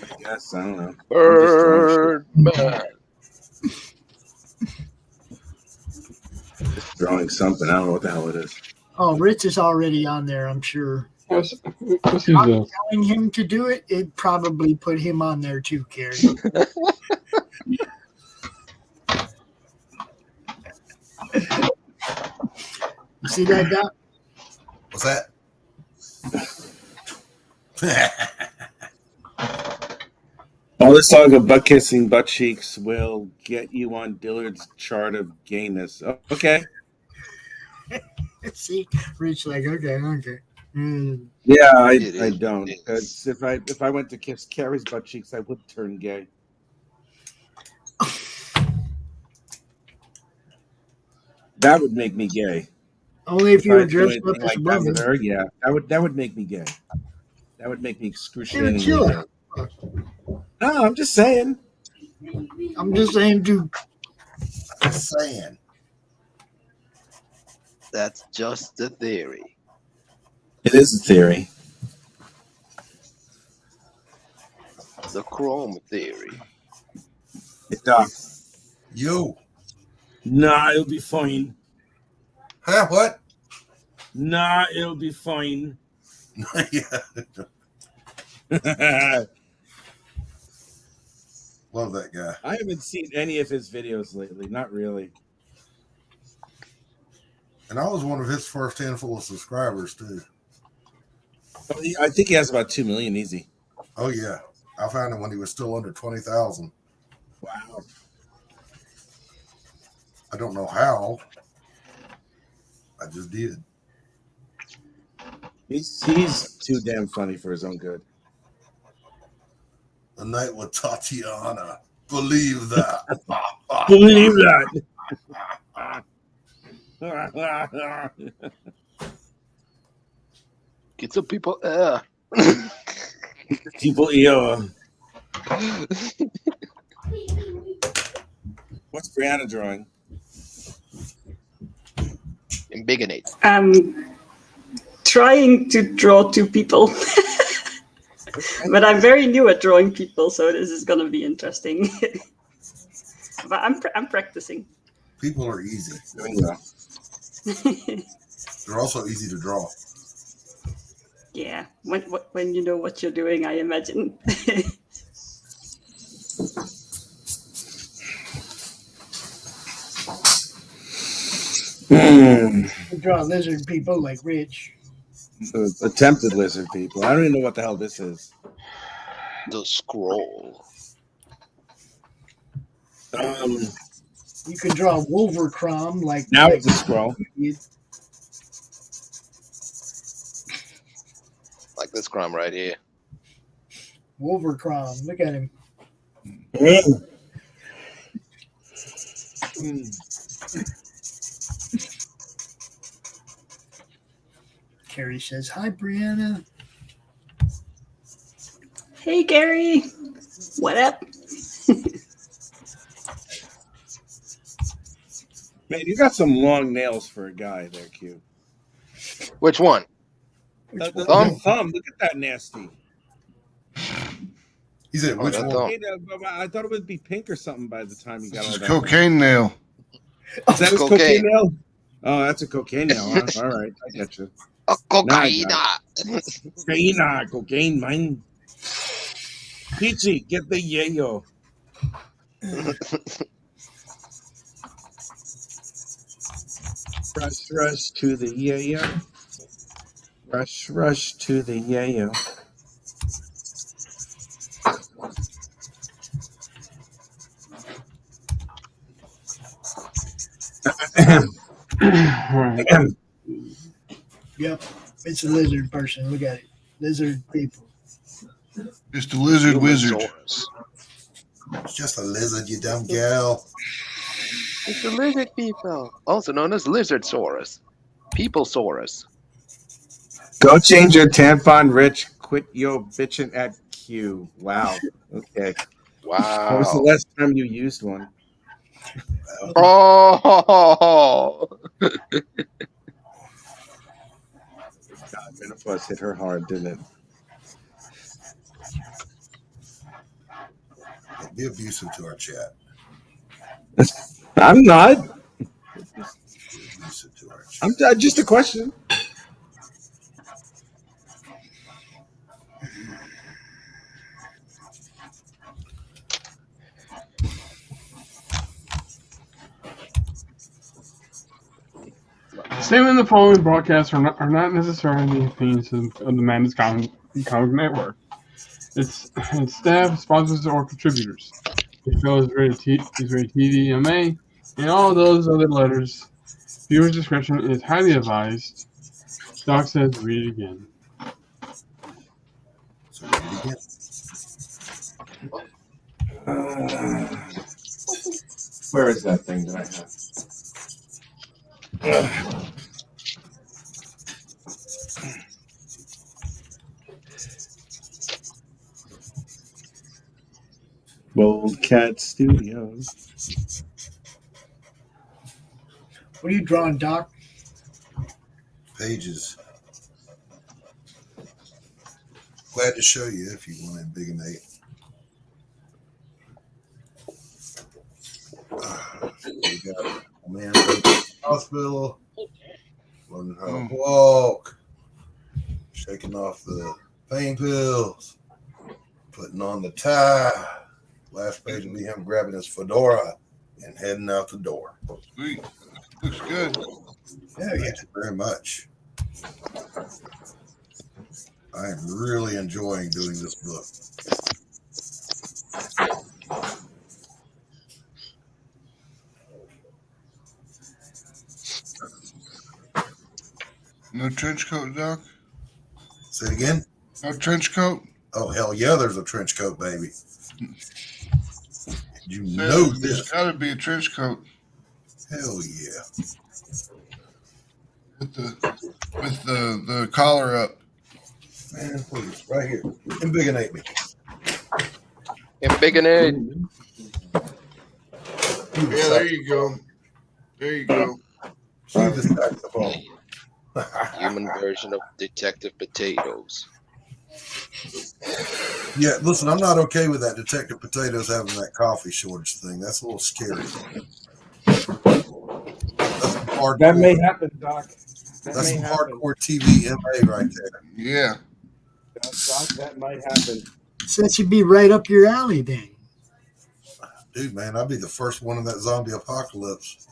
I guess I don't know. Bird man. Just drawing something. I don't know what the hell it is. Oh, Rich is already on there, I'm sure. What's Not telling him to do it, it probably put him on there too, Carrie. See that, Doc? What's that? All this talk of butt kissing, butt cheeks will get you on Dillard's chart of gayness. Oh, okay. See, Rich, like, okay. Yeah, I don't. Because if I went to kiss Carrie's butt cheeks, I would turn gay. That would make me gay. Only if you were I do dressed anything up as like a that woman. with her, yeah, that would make me gay. That would make me excruciatingly chill gay. out. No, I'm just saying. I'm just saying, dude. Just saying. That's just a theory. It is a theory. The chrome theory. Hey, Doc. You. Nah, it'll be fine. Huh? What? Nah, it'll be fine. Yeah. Love that guy. I haven't seen any of his videos lately. Not really. And I was one of his first handful of subscribers too. I think he has about 2 million easy. Oh yeah, I found him when he was still under 20,000. Wow. I don't know how. I just did. He's too damn funny for his own good. The night with Tatiana. Believe that. Believe that. Get some people air. People ear. What's Brianna drawing? Embiggenate. Trying to draw two people. But I'm very new at drawing people, so this is going to be interesting. But I'm practicing. People are easy. They're also easy to draw. Yeah, when you know what you're doing, I imagine. You draw lizard people like Rich. Attempted lizard people. I don't even know what the hell this is. The scroll. You can draw Wolvercrom like now it's a scroll. Like this crumb right here. Wolvercrom. Look at him. Carrie says, "Hi, Brianna." Hey, Gary. What up? Man, you got some long nails for a guy there, Q. Which one? The thumb? thumb. Look at that nasty. He said, which one? I thought it would be pink or something by the time you got all It's that. cocaine nail. Is that his cocaine nail? Oh, that's a cocaine nail. Huh? All right, I get you. Cocaina. Cocaine, man. Peachy, get the yayo. Rush to the yayo. Rush to the yayo. Yep, it's a lizard person. Look at it. Lizard people. It's the lizard wizard. It's just a lizard, you dumb gal. It's the lizard people, also known as Lizardsaurus. Peoplesaurus. Go change your tampon, Rich. Quit yo bitching at Q. Wow. Okay. Wow. When was the last time you used one? Oh. God, menopause hit her hard, didn't it? Don't be abusive to our chat. I'm not. Abusive to our chat. I'm just a question. Statement in the following broadcasts are not necessarily the opinions of the Madness Comic Network, its staff, sponsors, or contributors. The show is rated TVMA, and all those other letters. Viewer's discretion is highly advised. Doc says, read it again. So read it again. Where is that thing that I have? Boldcat Studios. What are you drawing, Doc? Pages. Glad to show you if you want to big and eight. We got a man in the hospital, learning how to walk, shaking off the pain pills, putting on the tie. Last page will be him grabbing his fedora and heading out the door. Sweet. Looks good. Yeah, thank you very much. I am really enjoying doing this book. No trench coat, Doc? Say it again? No trench coat? Oh, hell yeah, there's a trench coat, baby. You know There's this. got to be a trench coat. Hell yeah. With the collar up. Man, please, right here. Embiggenate me. Embiggenate. Yeah, there you go. There you go. Cue the saxophone. Human version of Detective Potatoes. Yeah, listen, I'm not okay with that Detective Potatoes having that coffee shortage thing. That's a little scary. That may happen, Doc. That's some hardcore TV MA right there. Yeah. Doc, that might happen. So that should be right up your alley then. Dude, man, I'd be the first one in that zombie apocalypse.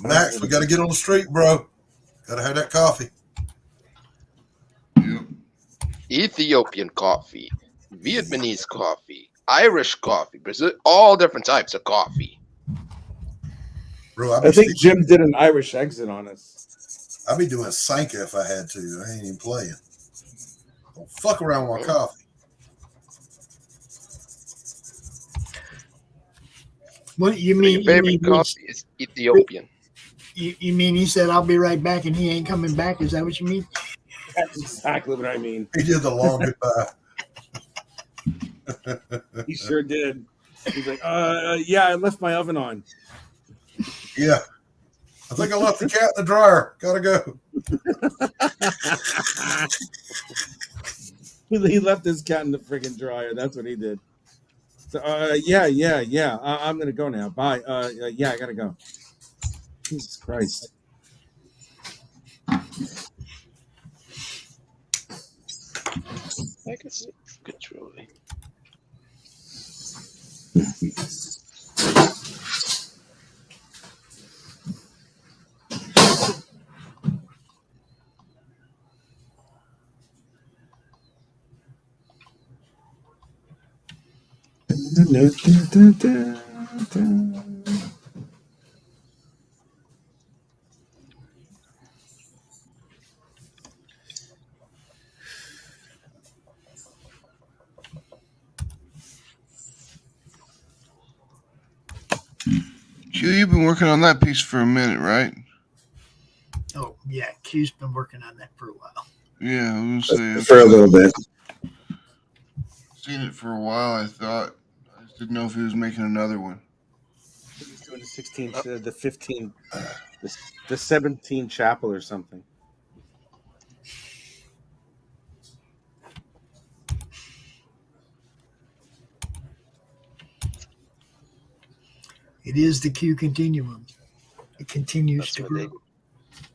Max, we got to get on the street, bro. Got to have that coffee. Ethiopian coffee, Vietnamese coffee, Irish coffee, Brazil, all different types of coffee. Bro, I think Jim did an Irish exit on us. I'd be doing Sanka if I had to. I ain't even playing. Don't fuck around with my coffee. What you mean? Your favorite coffee is Ethiopian. You mean he said I'll be right back and he ain't coming back? Is that what you mean? That's exactly what I mean. He did the long goodbye. He sure did. He's like, yeah, I left my oven on. Yeah. I think I left the cat in the dryer. Gotta go. He left his cat in the freaking dryer. That's what he did. So, yeah. I'm gonna go now. Bye. Yeah, I gotta go. Jesus Christ. I guess it's controlling. Q, you've been working on that piece for a minute, right? Oh yeah, Q's been working on that for a while. Yeah, I was gonna say For a little bit. Seen it for a while. I thought I just didn't know if he was making another one. He's doing the 16, the 15, the 17 chapel or something. It is the Q continuum. It continues to grow.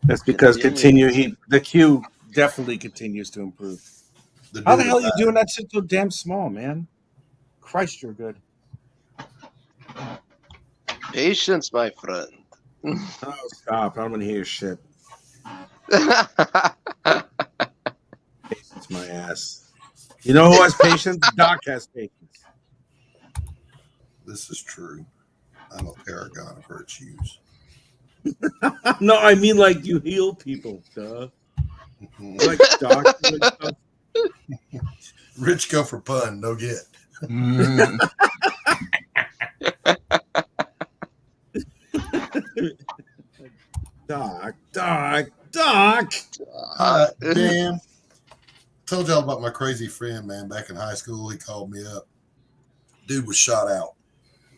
That's because the Q definitely continues to improve. How the hell are you doing that shit so damn small, man? Christ, you're good. Patience, my friend. Oh, stop. I don't want to hear your shit. Patience, my ass. You know who has patience? Doc has patience. This is true. I'm a paragon of virtues. No, I mean like you heal people, duh. Like doctor and stuff. Rich go for pun, no get. Doc. Damn. Told y'all about my crazy friend, man. Back in high school, he called me up. Dude was shot out.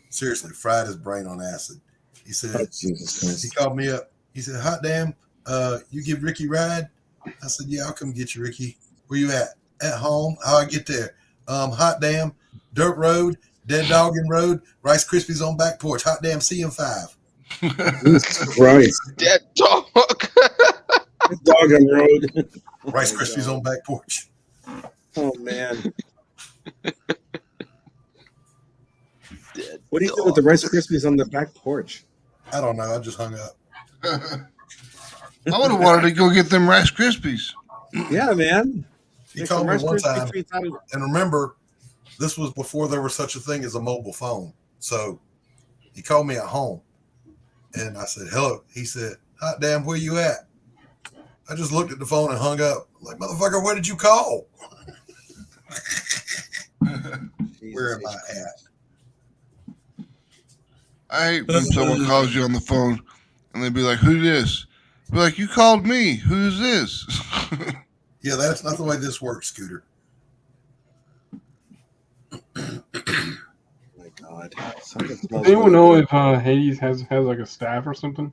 Seriously, fried his brain on acid. He said, he called me up. He said, hot damn, you give Ricky a ride? I said, yeah, I'll come get you, Ricky. Where you at? At home. How I get there? Hot damn, dirt road, dead dog in road, Rice Krispies on back porch. Hot damn, CM5. Jesus Christ. Dead dog. Dog on road. Rice Krispies on back porch. Oh, man. Dead What do you do with the Rice Krispies on the back porch? I don't know. I just hung up. I would have wanted to go get them Rice Krispies. Yeah, man. He called me one time. And remember, this was before there was such a thing as a mobile phone. So he called me at home. And I said, hello. He said, hot damn, where you at? I just looked at the phone and hung up. Like, motherfucker, where did you call? Where am I at? I hate when someone calls you on the phone and they be like, who this? Be like, you called me. Who's this? Yeah, that's not the way this works, Scooter. My God. Does anyone know if Hades has like a staff or something?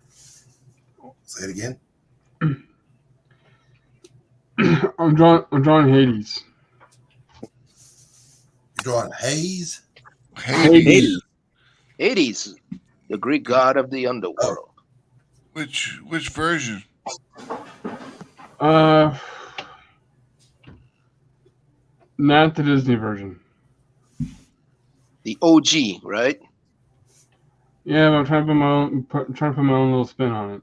Say it again. I'm drawing Hades. You're drawing Haze? Hades, the Greek god of the underworld. Which version? Not the Disney version. The OG, right? Yeah, but I'm trying to put my own little spin on it.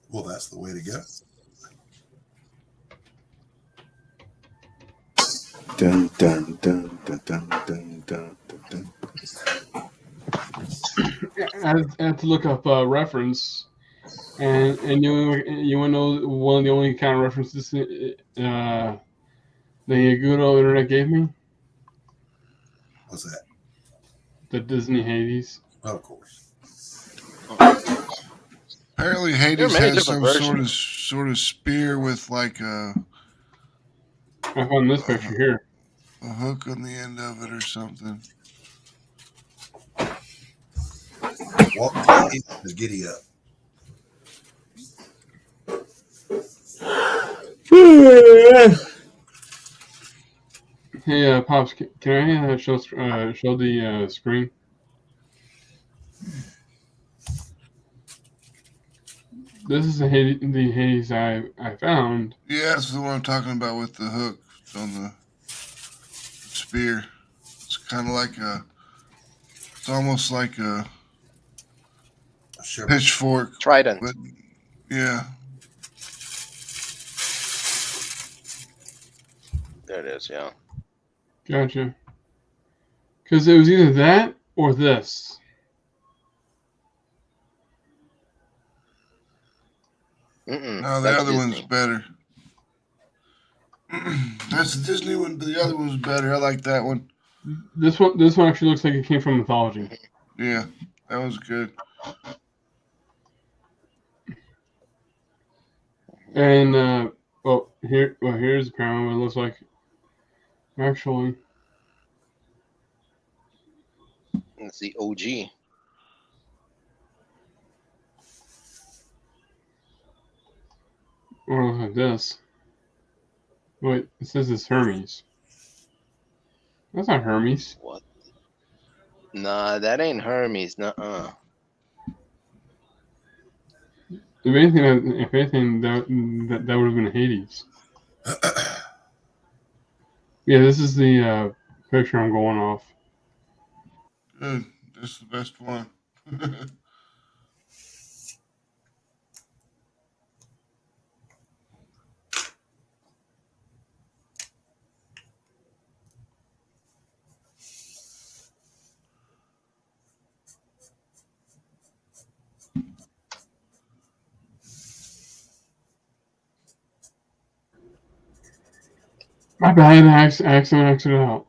Well, that's the way to go. Dun, dun, dun, dun, dun, dun, dun, dun. I had to look up reference, and you want to know one of the only kind of references the good old internet gave me? What's that? The Disney Hades. Of course. Apparently, Hades has some sort of spear with like a. I found this picture here. A hook on the end of it or something. Walk is giddy up. Hey, Pops, can I show the screen? This is the Hades I found. Yeah, that's the one I'm talking about with the hook on the spear. It's kind of like it's almost like a pitchfork. Trident. But, yeah. There it is, yeah. Gotcha. Because it was either that or this. No, the other one's better. That's the Disney one, but the other one's better. I like that one. This one actually looks like it came from mythology. Yeah, that was good. And here's apparently what it looks like. Actually, it's the OG. Or it looks like this. Wait, it says it's Hermes. That's not Hermes. What? Nah, that ain't Hermes. Nuh-uh. If anything, that would have been Hades. Yeah, this is the picture I'm going off. Good. This is the best one. My bad, accident out.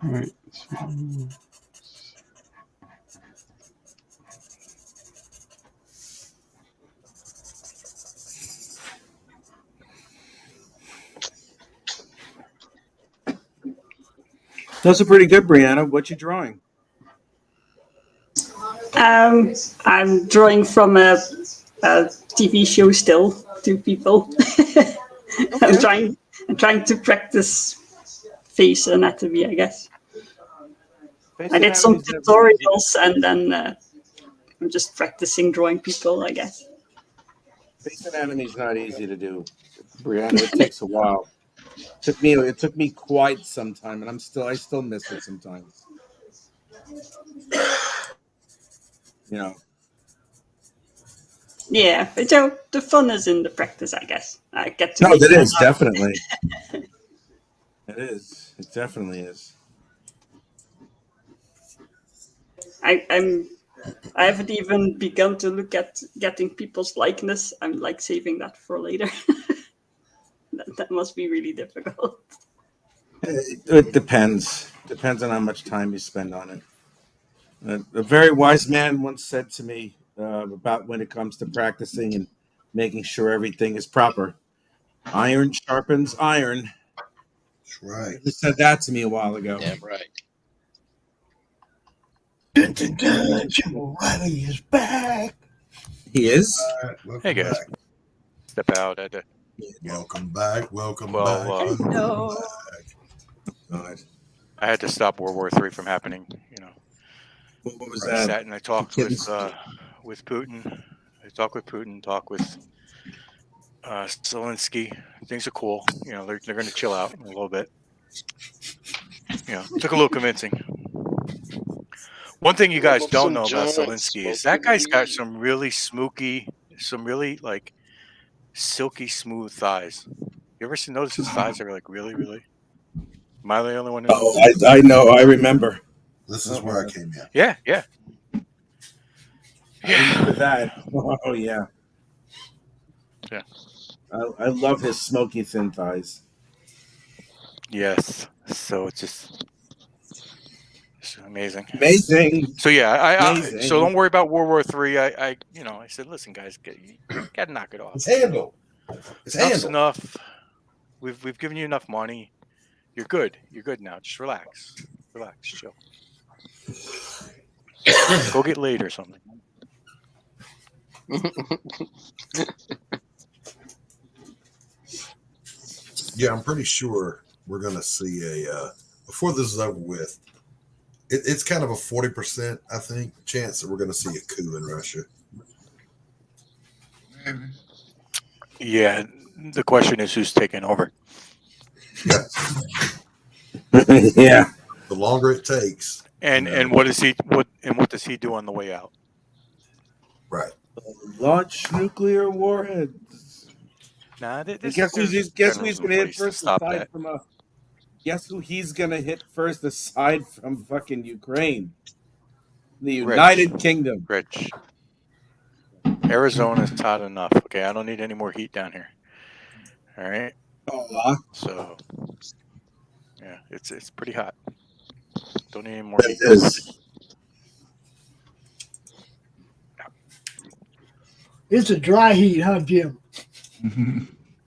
All right. Those are pretty good, Brianna. What you drawing? I'm drawing from a TV show still, 2 people. Okay. I'm trying to practice face anatomy, I guess. I did some tutorials and then I'm just practicing drawing people, I guess. Face anatomy is not easy to do, Brianna. It takes a while. It took me quite some time, and I still miss it sometimes. You know. Yeah, but the fun is in the practice, I guess. I get to. No, that is definitely. It is. It definitely is. I haven't even begun to look at getting people's likeness. I'm like saving that for later. that must be really difficult. It depends. Depends on how much time you spend on it. A very wise man once said to me about when it comes to practicing and making sure everything is proper. Iron sharpens iron. That's right. He said that to me a while ago. Yeah, right. Jim Riley is back. He is? Right, Hey, guys. back. Step out. Welcome back. Welcome Well, back. No. God. I had to stop World War III from happening. You know, What was I that? sat and I talked with Putin. I talked with Putin. Talked with Zelensky. Things are cool. You know, they're going to chill out a little bit. You know, took a little convincing. One thing you guys don't know about Zelensky is that guy's got some really really like silky smooth thighs. You ever notice his thighs are like really, really? Am I the only one? Oh, I know. I remember. This is where I came in. Yeah. I remember that. Oh, yeah. Yeah. I love his smoky thin thighs. Yes. So it's amazing. Amazing. So yeah, Amazing. so don't worry about World War III. I said, listen, guys, you got to knock it off. It's handled. It's Enough's handled. enough. We've given you enough money. You're good. You're good now. Just relax. Chill. Go get laid or something. Yeah, I'm pretty sure we're going to see before this is over with, it's kind of a 40%, I think, chance that we're going to see a coup in Russia. Yeah. The question is who's taking over. Yeah. Yeah. The longer it takes. And what does he do on the way out? Right. Launch nuclear warheads. Nah, Guess who he's going to hit first aside from Guess who he's going to hit first aside from fucking Ukraine? The United Kingdom. Rich. Arizona's hot enough. Okay, I don't need any more heat down here. All right. So, yeah, it's pretty hot. Don't need any more heat. It is. It's a dry heat, huh, Jim?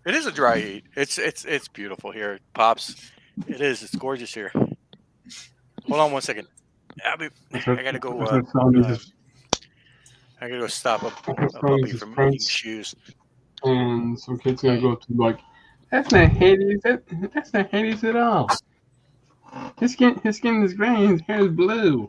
It is a dry heat. It's beautiful here, Pops. It is. It's gorgeous here. Hold on one second. I gotta go. I gotta go stop a puppy from eating shoes. And some kids gonna go to like, that's not Hades. That's not Hades at all. His skin is gray. His hair is blue.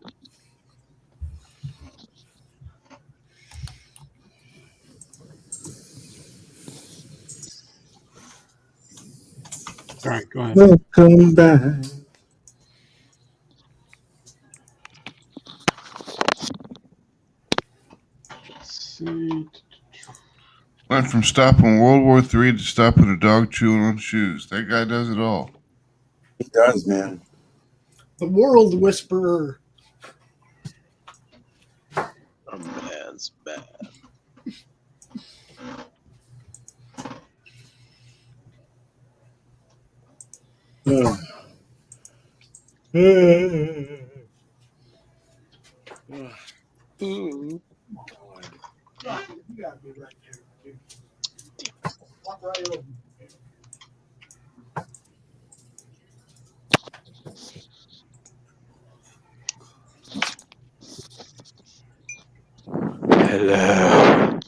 All right, go ahead. Welcome back. Let's see. Went from stopping World War III to stopping a dog chewing on shoes. That guy does it all. He does, man. The World Whisperer. A man's bad. You gotta be right there, dude. Walk right over. Hello.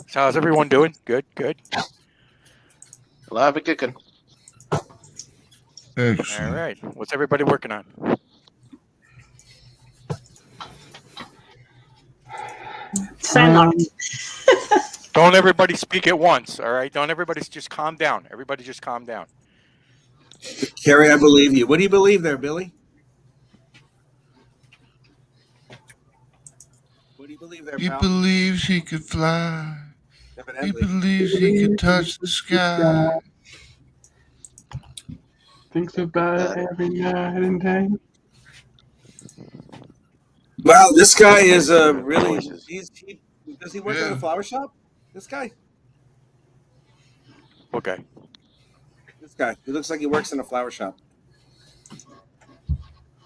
So how's everyone doing? Good, good. Alive and kicking. Excellent. All right. What's everybody working on? Fan art. Don't everybody speak at once, all right? Don't everybody just calm down. Everybody just calm down. Carrie, I believe you. What do you believe there, Billy? What do you believe there, He pal? believes he could fly. He Evidently. believes he could touch the sky. Thinks about it every night and day. Wow, this guy is really. Does he work at a flower shop? This guy. Okay. This guy. He looks like he works in a flower shop.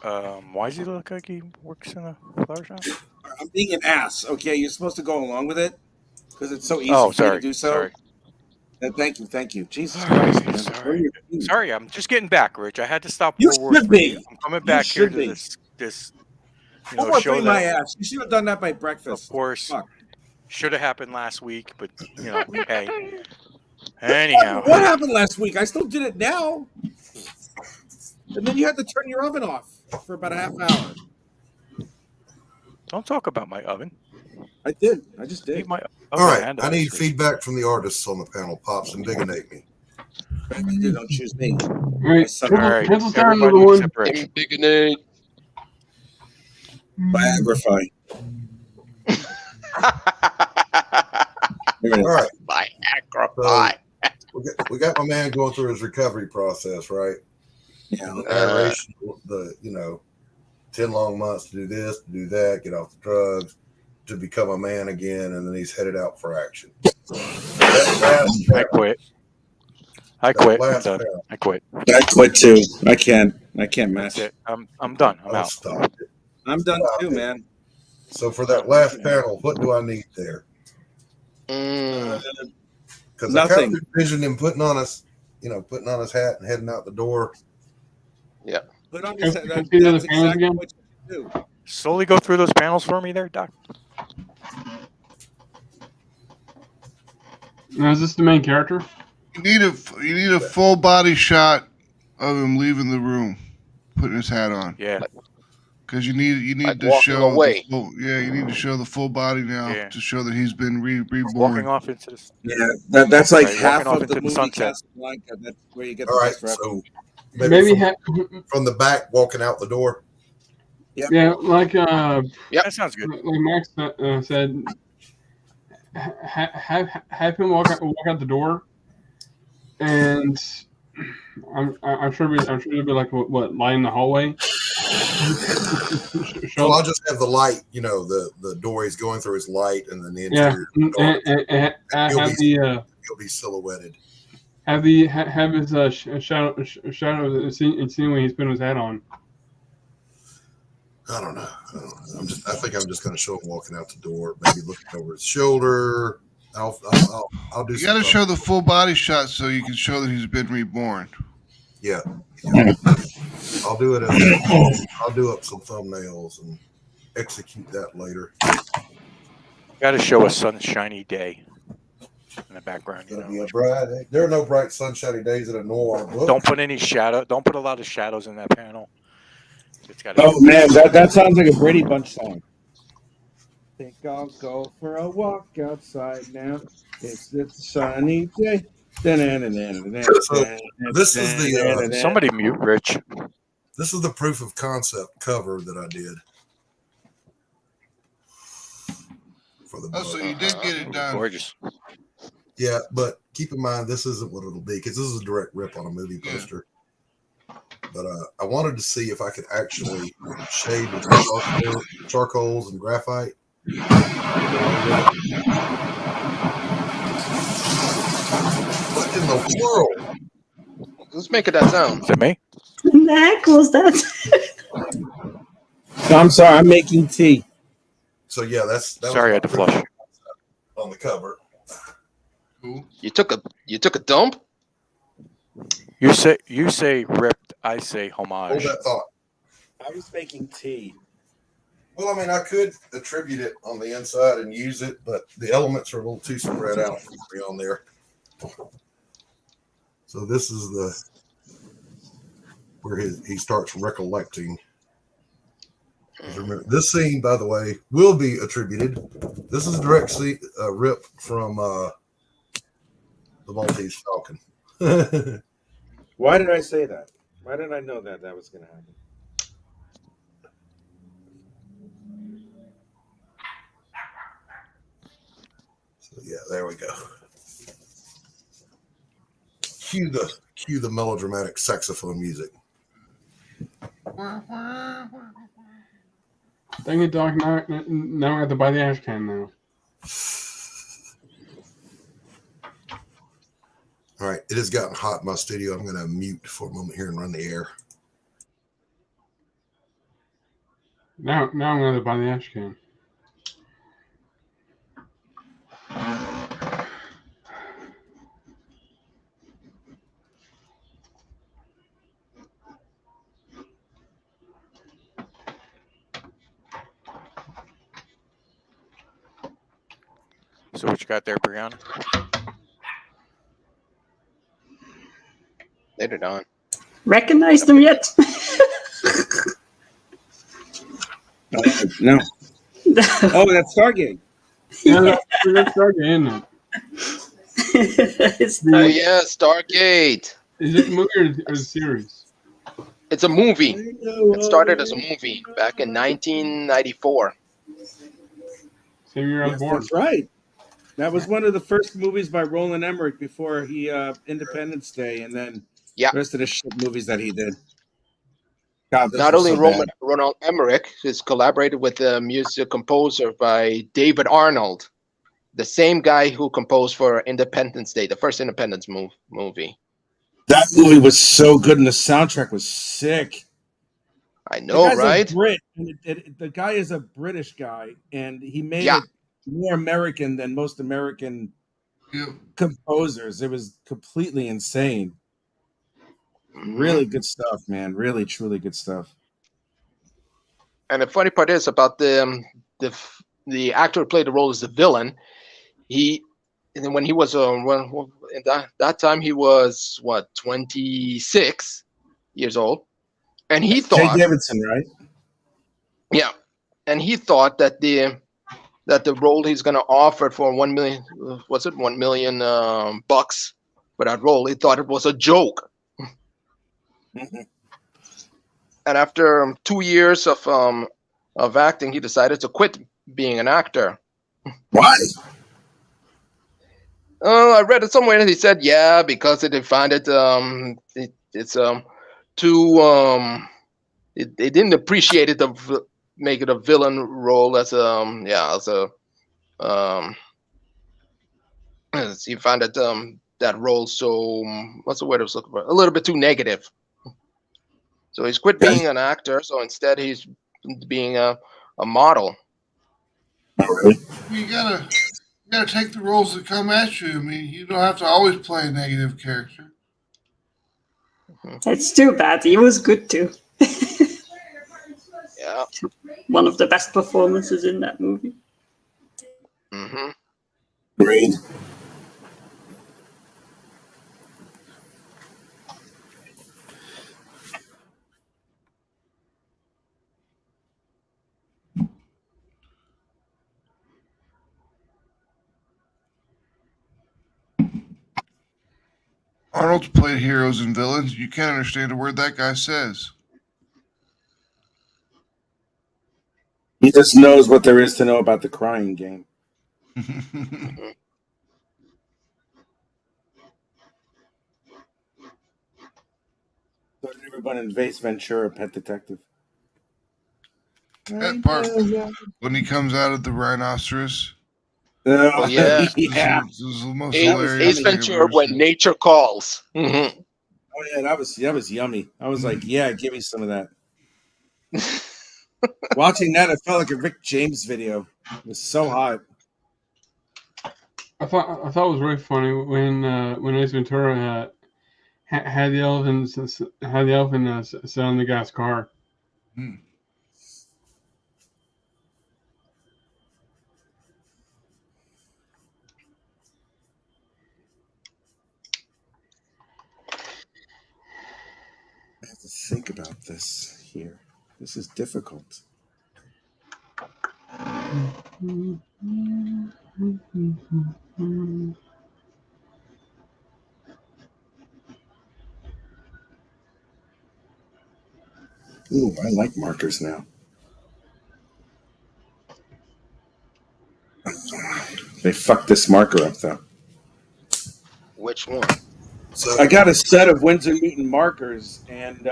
Why does he look like he works in a flower shop? I'm being an ass. Okay, you're supposed to go along with it because it's so easy Oh, for sorry. you to do so. Sorry. Thank you. Jesus Christ, man. Sorry, I'm just getting back, Rich. I had to stop. You World War should be. III. I'm coming back You here should to be. this World War show III, my that, ass. You should have done that by breakfast. of course, Fuck. should have happened last week, but hey. Anyhow, What happened last week? I still did it now. And then you had to turn your oven off for about a half hour. don't talk about my oven. I did. I just did. Leave my All oven right, hand I on need the screen. feedback from the artists on the panel. Pops and Dignate me. Don't choose me. Wait, All right, pencil down everybody number one. except Rich. Dignate. Viagra fine. All right. Viagra. We got my man going through his recovery process, right? Yeah. The narration, 10 long months to do this, to do that, get off the drugs, to become a man again, and then he's headed out for action. I quit. I quit. I'm last done. panel. I quit. I quit too. I can't match That's it. I'm done. I'm out. Stop it. I'm done too, man. So for that last panel, what do I need there? Because I kind Nothing. of envisioned him putting on his hat and heading out the door. Yeah. Put on Can this, you see the other panels again? what you do. Slowly go through those panels for me there, Doc. Now, is this the main character? You need a full body shot of him leaving the room, putting his hat on. Yeah. Because you need Like to walking show away. you need to show the full body now Yeah. to show that he's been reborn. Walking off into the Yeah, that's like Right, half walking off of the into the movie sunset. Casablanca. That's where you get All the right, best reference. so Maybe from the back, walking out the door. yeah, like That sounds good. like Max said, have him walk out the door, and I'm sure it'll be like what lie in the hallway. So I'll just have the light, the door he's going through is light, and then the interior. He'll be silhouetted. Have his shadow scene when he's putting his hat on. I don't know. I think I'm just going to show him walking out the door, maybe looking over his shoulder. I'll do. You got to show the full body shot so you can show that he's been reborn. Yeah. I'll do it. I'll do up some thumbnails and execute that later. Got to show a sunshiny day. in the background. You Gonna know, be a bright. There are no bright sunshiny days in a noir book. don't put any shadow. Don't put a lot of shadows in that panel. It's got. Oh man, that sounds like a Brady Bunch song. Think I'll go for a walk outside now. It's a sunny day. So this is the somebody mute Rich. This is the proof of concept cover that I did for the book. Oh, so you did get it done. Gorgeous. Yeah, but keep in mind this isn't what it'll be because this is a direct rip on a movie poster. But I wanted to see if I could actually shade with charcoals and graphite. What in the world? Who's making that sound? Is it me? The heck was that? I'm sorry, I'm making tea. So yeah, Sorry, I had to flush. On the cover. You took a dump? You say ripped. I say homage. Hold that thought. I was making tea. Well, I mean, I could attribute it on the inside and use it, but the elements are a little too spread out for me on there. So this is where he starts recollecting. Remember, this scene, by the way, will be attributed. This is a direct rip from the Maltese Falcon. Why did I say that? Why did I know that was going to happen? So yeah, there we go. Cue the melodramatic saxophone music. Dang it, dog. Now I have to buy the ash can now. All right, it has gotten hot in my studio. I'm going to mute for a moment here and run the air. Now I'm going to buy the ash can. So what you got there, Brianna? Later on. Recognize them yet? No. Oh, that's Stargate. Yeah, that's Stargate, isn't it? Oh yeah, Stargate. Is it a movie or a series? It's a movie. It started as a movie back in 1994. Same year I was born. That's right. That was one of the first movies by Roland Emmerich before he Independence Day, and then the rest of the shit movies that he did. God, Not only Roland Emmerich has collaborated with the music composer by David Arnold, the same guy who composed for Independence Day, the first Independence movie. That movie was so good, and the soundtrack was sick. I know, right? The guy is a British guy, and he made it more American than most American composers. It was completely insane. Really good stuff, man. Really, truly good stuff. And the funny part is about the actor who played the role as the villain. When he was in that time he was 26 years old, and he thought Jay Davidson, right? Yeah, and he thought that the role he's going to offer for $1 million, $1 million bucks for that role, he thought it was a joke. And after 2 years of acting, he decided to quit being an actor. Why? I read it somewhere and he said, yeah, because they find it it's too they didn't appreciate it to make it a villain role he found it that role so what's the word I was looking for? A little bit too negative. So he's quit being an actor. So instead, he's being a model. You gotta take the roles that come at you. I mean, you don't have to always play a negative character. It's too bad. He was good too. Yeah. One of the best performances in that movie. Mm-hmm. Great. Arnold's played heroes and villains. You can't understand a word that guy says. He just knows what there is to know about the crying game. So did everyone in Vase Ventura, Pet Detective. That part when he comes out of the rhinoceros. Oh, yeah. Yeah. This is the most hilarious Ace thing I've Ventura ever when seen. nature calls. Mm-hmm. Oh yeah, that was yummy. I was like, yeah, give me some of that. Watching that, it felt like a Rick James video. It was so hot. I thought it was really funny when Ace Ventura had the elephant sit on the guy's car. Hmm. I have to think about this here. This is difficult. Ooh, I like markers now. They fucked this marker up though. Which one? So I got a set of Windsor Newton markers, and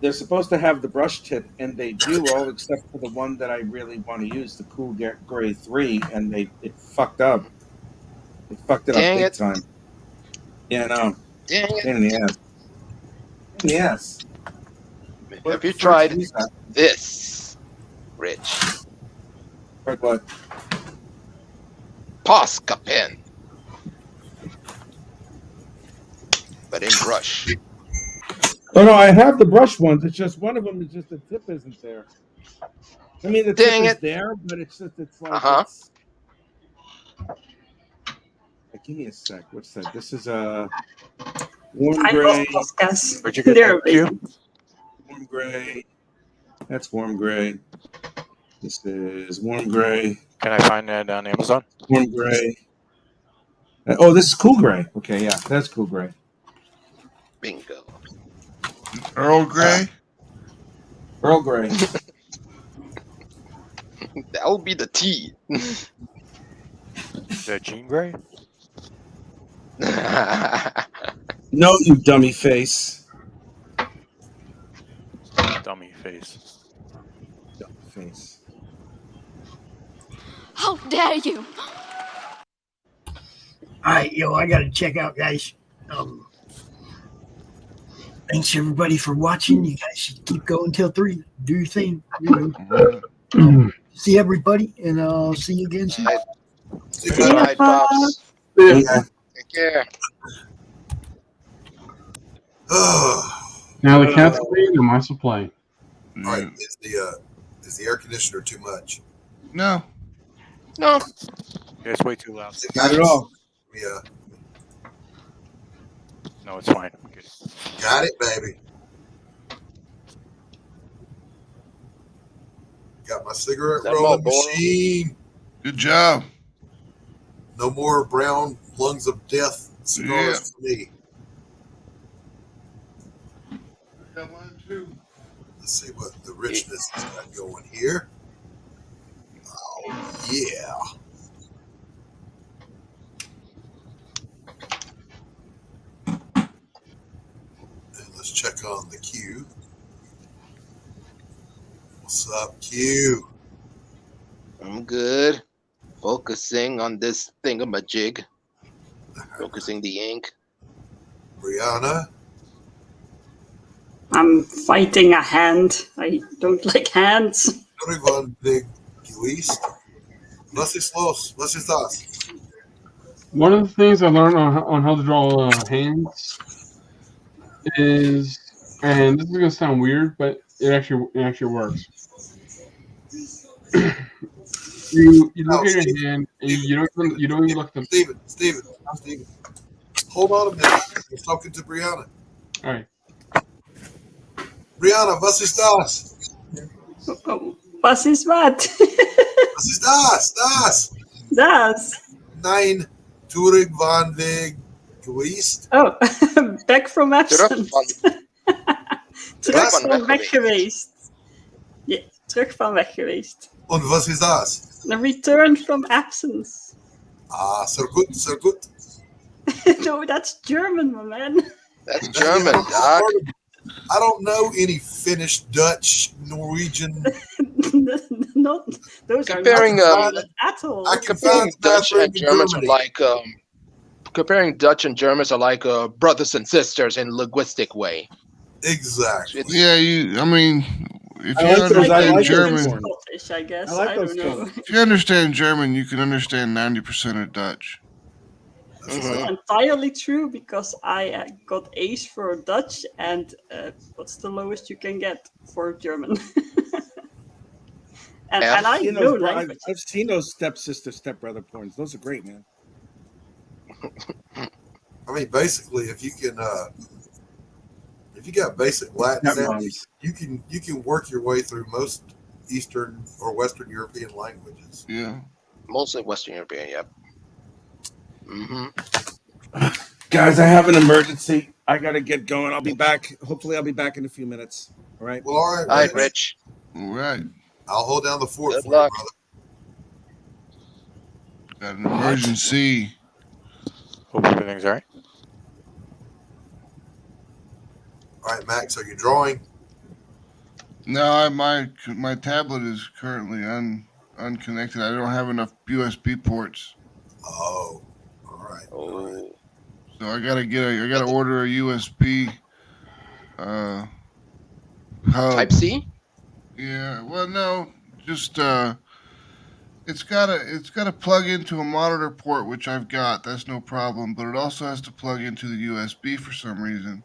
they're supposed to have the brush tip, and they do, all except for the one that I really want to use, the Cool Gray 3, and it fucked up. It fucked it up big time. Yeah, no. Dang it. Pain in the ass. Pain in the ass. Have you tried this, Rich? Tried what? Posca pen. But in brush. Oh no, I have the brush ones. It's just one of them is just the tip isn't there. I mean, the tip is there, but it's like it's... Give me a sec. What's that? This is a warm gray. Where'd you get that? Warm gray. That's warm gray. This is warm gray. Can I find that on Amazon? Warm gray. Oh, this is cool gray. Okay, yeah, that's cool gray. Bingo. Earl Grey? Earl Grey. That would be the T. The Jean Grey? No, you dummy face. Dummy face. Dummy face. How dare you! All right, I got to check out, guys. Thanks everybody for watching. You guys should keep going till 3. Do your thing. See everybody, and I'll see you again soon. See you bye, Pops. Yeah. Take care. Now the cat's playing or mice will play. All right, is the air conditioner too much? No. No. It's way too loud. Not at all. Yeah. No, it's fine. Okay. Got it, baby. Got my cigarette rolling machine. Good job. No more brown lungs of death cigars for me. Got one too. Let's see what the richness has got going here. Oh, yeah. And let's check on the Q. What's up, Q? I'm good. Focusing on this thingamajig. Focusing the ink. Brianna? I'm fighting a hand. I don't like hands. Everyone, big Luis. Was ist? One of the things I learned on how to draw hands is, and this is gonna sound weird, but it actually works. You look at your hand and you don't even look at them. Steven. Hold on a minute. We're talking to Brianna. All right. Brianna, was ist das? Was ist was? Was ist das? Das. Nein, Turing van Weg geweest? Oh, back from absence. Terug van van weg weg geweest. Ja, terug van weg geweest. Und was ist das? The return from absence. Ah, sehr gut, sehr gut. No, that's German, my man. That's German, Doc. I don't know any Finnish, Dutch, Norwegian. Not those Comparing, are not at all. Comparing Dutch and Germans are like comparing Dutch and Germans are like brothers and sisters in linguistic way. Exactly. Yeah, I mean, if I you like those- I understand like those German, Scottish, I guess. I like I those don't know. if you understand German, you can understand 90% of Dutch. It's not entirely true because I got A's for Dutch, and what's the lowest you can get for German? and I I've seen know those, language. I've seen those stepsister, stepbrother points. Those are great, man. I mean, basically, if you got basic Latin sounds, you can work your way through most Eastern or Western European languages. Yeah, mostly Western European. Yep. Guys, I have an emergency. I gotta get going. I'll be back. Hopefully, I'll be back in a few minutes. All right. Well, all right, All right, Rich. All right. I'll hold down the fort Good for luck. you, brother. Got an emergency. Hope everything's all right. All right, Max, are you drawing? No, my tablet is currently unconnected. I don't have enough USB ports. Oh, all right. Oh. So I gotta order a USB hub. Type C? Yeah. Well, no, just it's gotta plug into a monitor port, which I've got. That's no problem. But it also has to plug into the USB for some reason.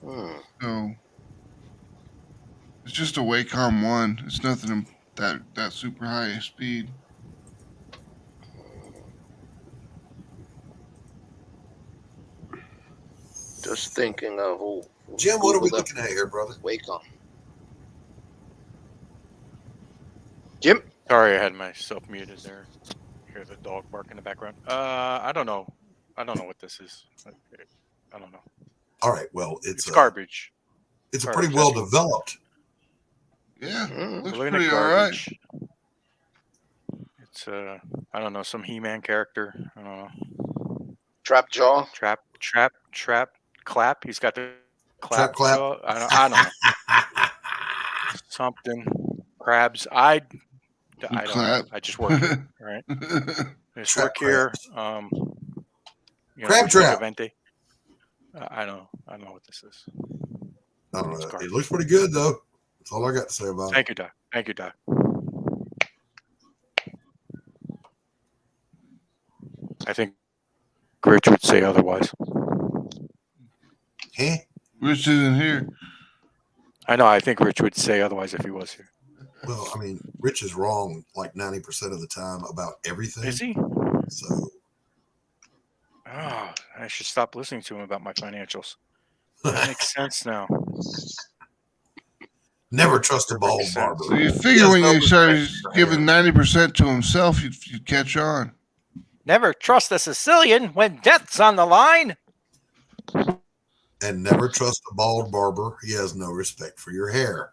So it's just a Wacom 1. It's nothing that super high speed. Just thinking of who. Jim, what are we looking at here, brother? Wacom. Jim? Sorry, I had myself muted there. Hear the dog bark in the background. I don't know. I don't know what this is. I don't know. All right. Well, it's garbage. It's Garbage. pretty well developed. Yeah, looks Looking at pretty all right. garbage. It's I don't know, some He-Man character. I don't know. Trap jaw. Trap clap. He's got the Trap clap. jaw. I don't know. Something. Crabs. I don't know. I just work here. All right. I just work here. Crab trap. Evente. I don't know what this is. I don't know. It looks pretty good, though. That's all I got to say about it. Thank you, Doc. Thank you, Doc. I think Rich would say otherwise. Huh? Rich isn't here. I know. I think Rich would say otherwise if he was here. Well, I mean, Rich is wrong like 90% of the time about everything. Is he? So. Oh, I should stop listening to him about my financials. That makes sense now. Never trust a bald barber. So you figure when you start giving 90% to himself, you'd catch on. Never trust a Sicilian when death's on the line. And never trust a bald barber. He has no respect for your hair.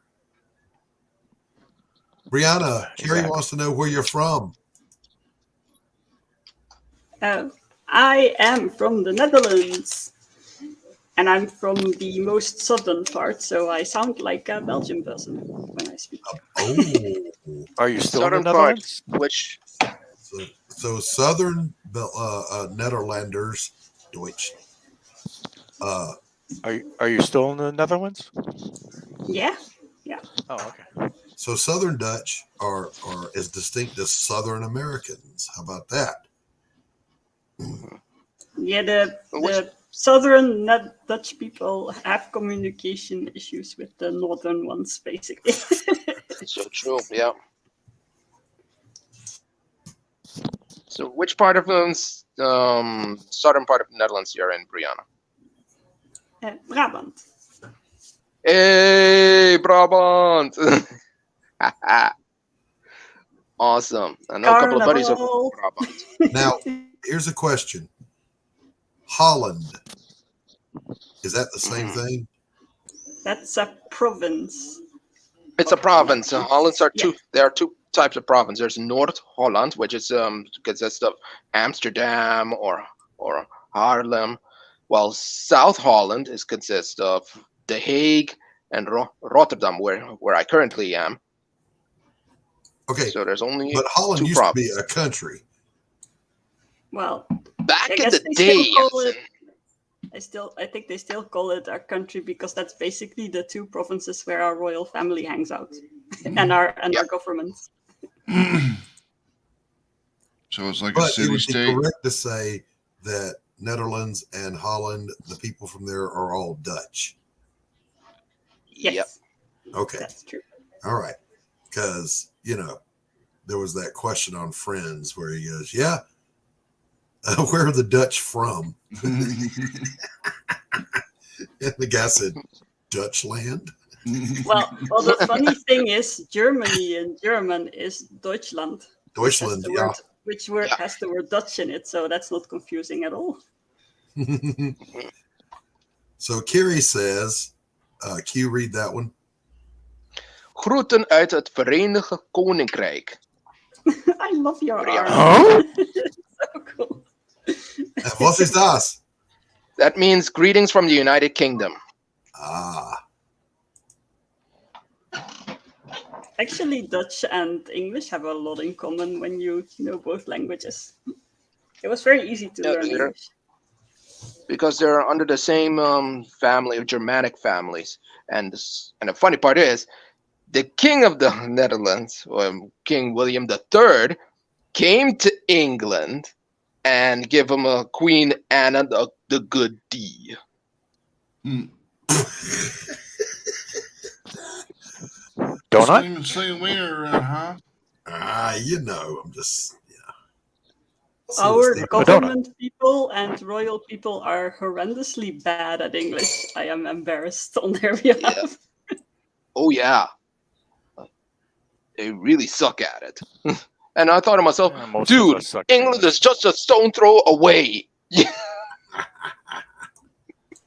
Brianna, Carrie wants to know where you're from. I am from the Netherlands. And I'm from the most southern part, so I sound like a Belgian person when I speak. Oh. Are you still Southern in the Netherlands? part, which So southern Netherlanders, Deutsch. Are you still in the Netherlands? Yeah. Oh, okay. So Southern Dutch are as distinct as Southern Americans. How about that? Yeah, the southern Dutch people have communication issues with the northern ones, basically. So true, yeah. So which part of southern part of the Netherlands you're in, Brianna? Brabant. Hey, Brabant! Awesome. I know a couple of buddies of Brabant. Now, here's a question. Holland. Is that the same thing? That's a province. It's a province. Hollands are two. There are two types of province. There's North Holland, which is consists of Amsterdam or Haarlem, while South Holland consists of The Hague and Rotterdam, where I currently am. Okay, so there's only but Holland two used provinces. to be a country. Well, back I in guess the they still day, call it. I think they still call it our country because that's basically the two provinces where our royal family hangs out, and our government. So it's like But a it city would be state. correct to say that Netherlands and Holland, the people from there are all Dutch. Yes. Okay. That's true. All right. Because, there was that question on Friends where he goes, yeah, where are the Dutch from? And the guy said, Dutchland. Well, the funny thing is, Germany in German is Deutschland. Deutschland, Which word has the word Dutch in it, so that's not confusing at all. So Carrie says, Q, read that one. Groeten uit het Verenigd Koninkrijk. I love your arm. So cool. What is that? That means greetings from the United Kingdom. Ah. Actually, Dutch and English have a lot in common when you know both languages. It was very easy to learn English. Because they're under the same family of Germanic families. And the funny part is, the king of the Netherlands, King William III, came to England and gave him a Queen Anna the Good D. Don't I? Sling wiener around, huh? I'm just, Our government people and royal people are horrendously bad at English. I am embarrassed on their behalf. Oh, yeah. They really suck at it. And I thought to myself, dude, England is just a stone throw away.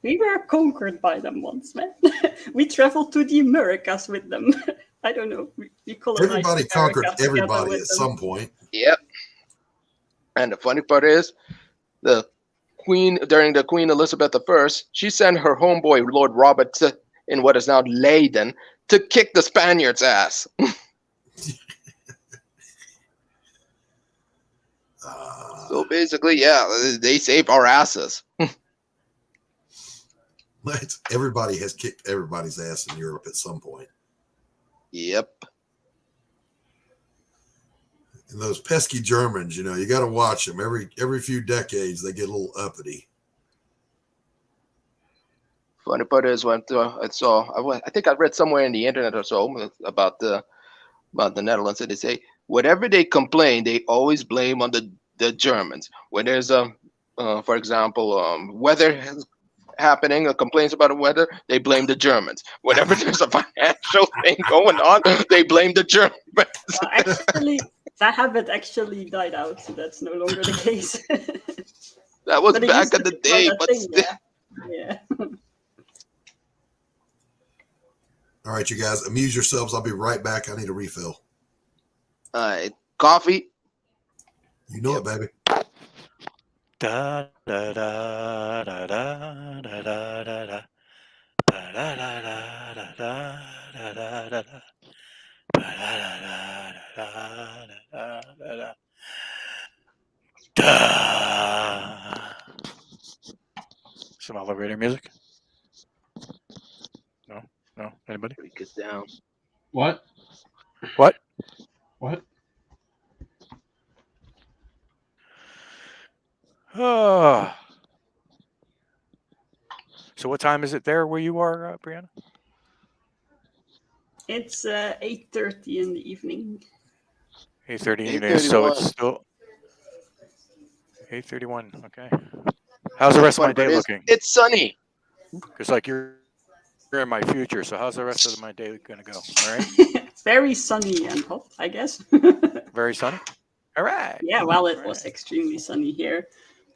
We were conquered by them once, man. We traveled to the Americas with them. I don't know. We colonized Everybody America conquered together everybody with at them. some point. Yep. And the funny part is, the Queen, during the Queen Elizabeth I, she sent her homeboy, Lord Robert, in what is now Leiden, to kick the Spaniards' ass. So basically, they saved our asses. Everybody has kicked everybody's ass in Europe at some point. Yep. And those pesky Germans, you got to watch them. Every few decades, they get a little uppity. Funny part is when I think I read somewhere in the internet or so about the Netherlands, and they say whatever they complain, they always blame on the Germans. When there's for example, weather happening or complaints about the weather, they blame the Germans. Whenever there's a financial thing going on, they blame the Germans. Well, actually, that habit actually died out, so that's no longer the case. That was back in the day, but still. Yeah. All right, you guys, amuse yourselves. I'll be right back. I need a refill. Coffee. You know it, baby. Da da da da da da da da da. Da da da da da da da da da. Da da da da da da da. Da. Some elevator music? No, anybody? Break it down. What? What? What? Oh. So what time is it there where you are, Brianna? It's 8:30 in the evening. 8:30 in the evening. So it's still 8:31. Okay. How's the rest of my day looking? It's sunny. Because you're in my future. So how's the rest of my day going to go? All right. Very sunny and hot, I guess. Very sunny. All right. Yeah, well, it was extremely sunny here,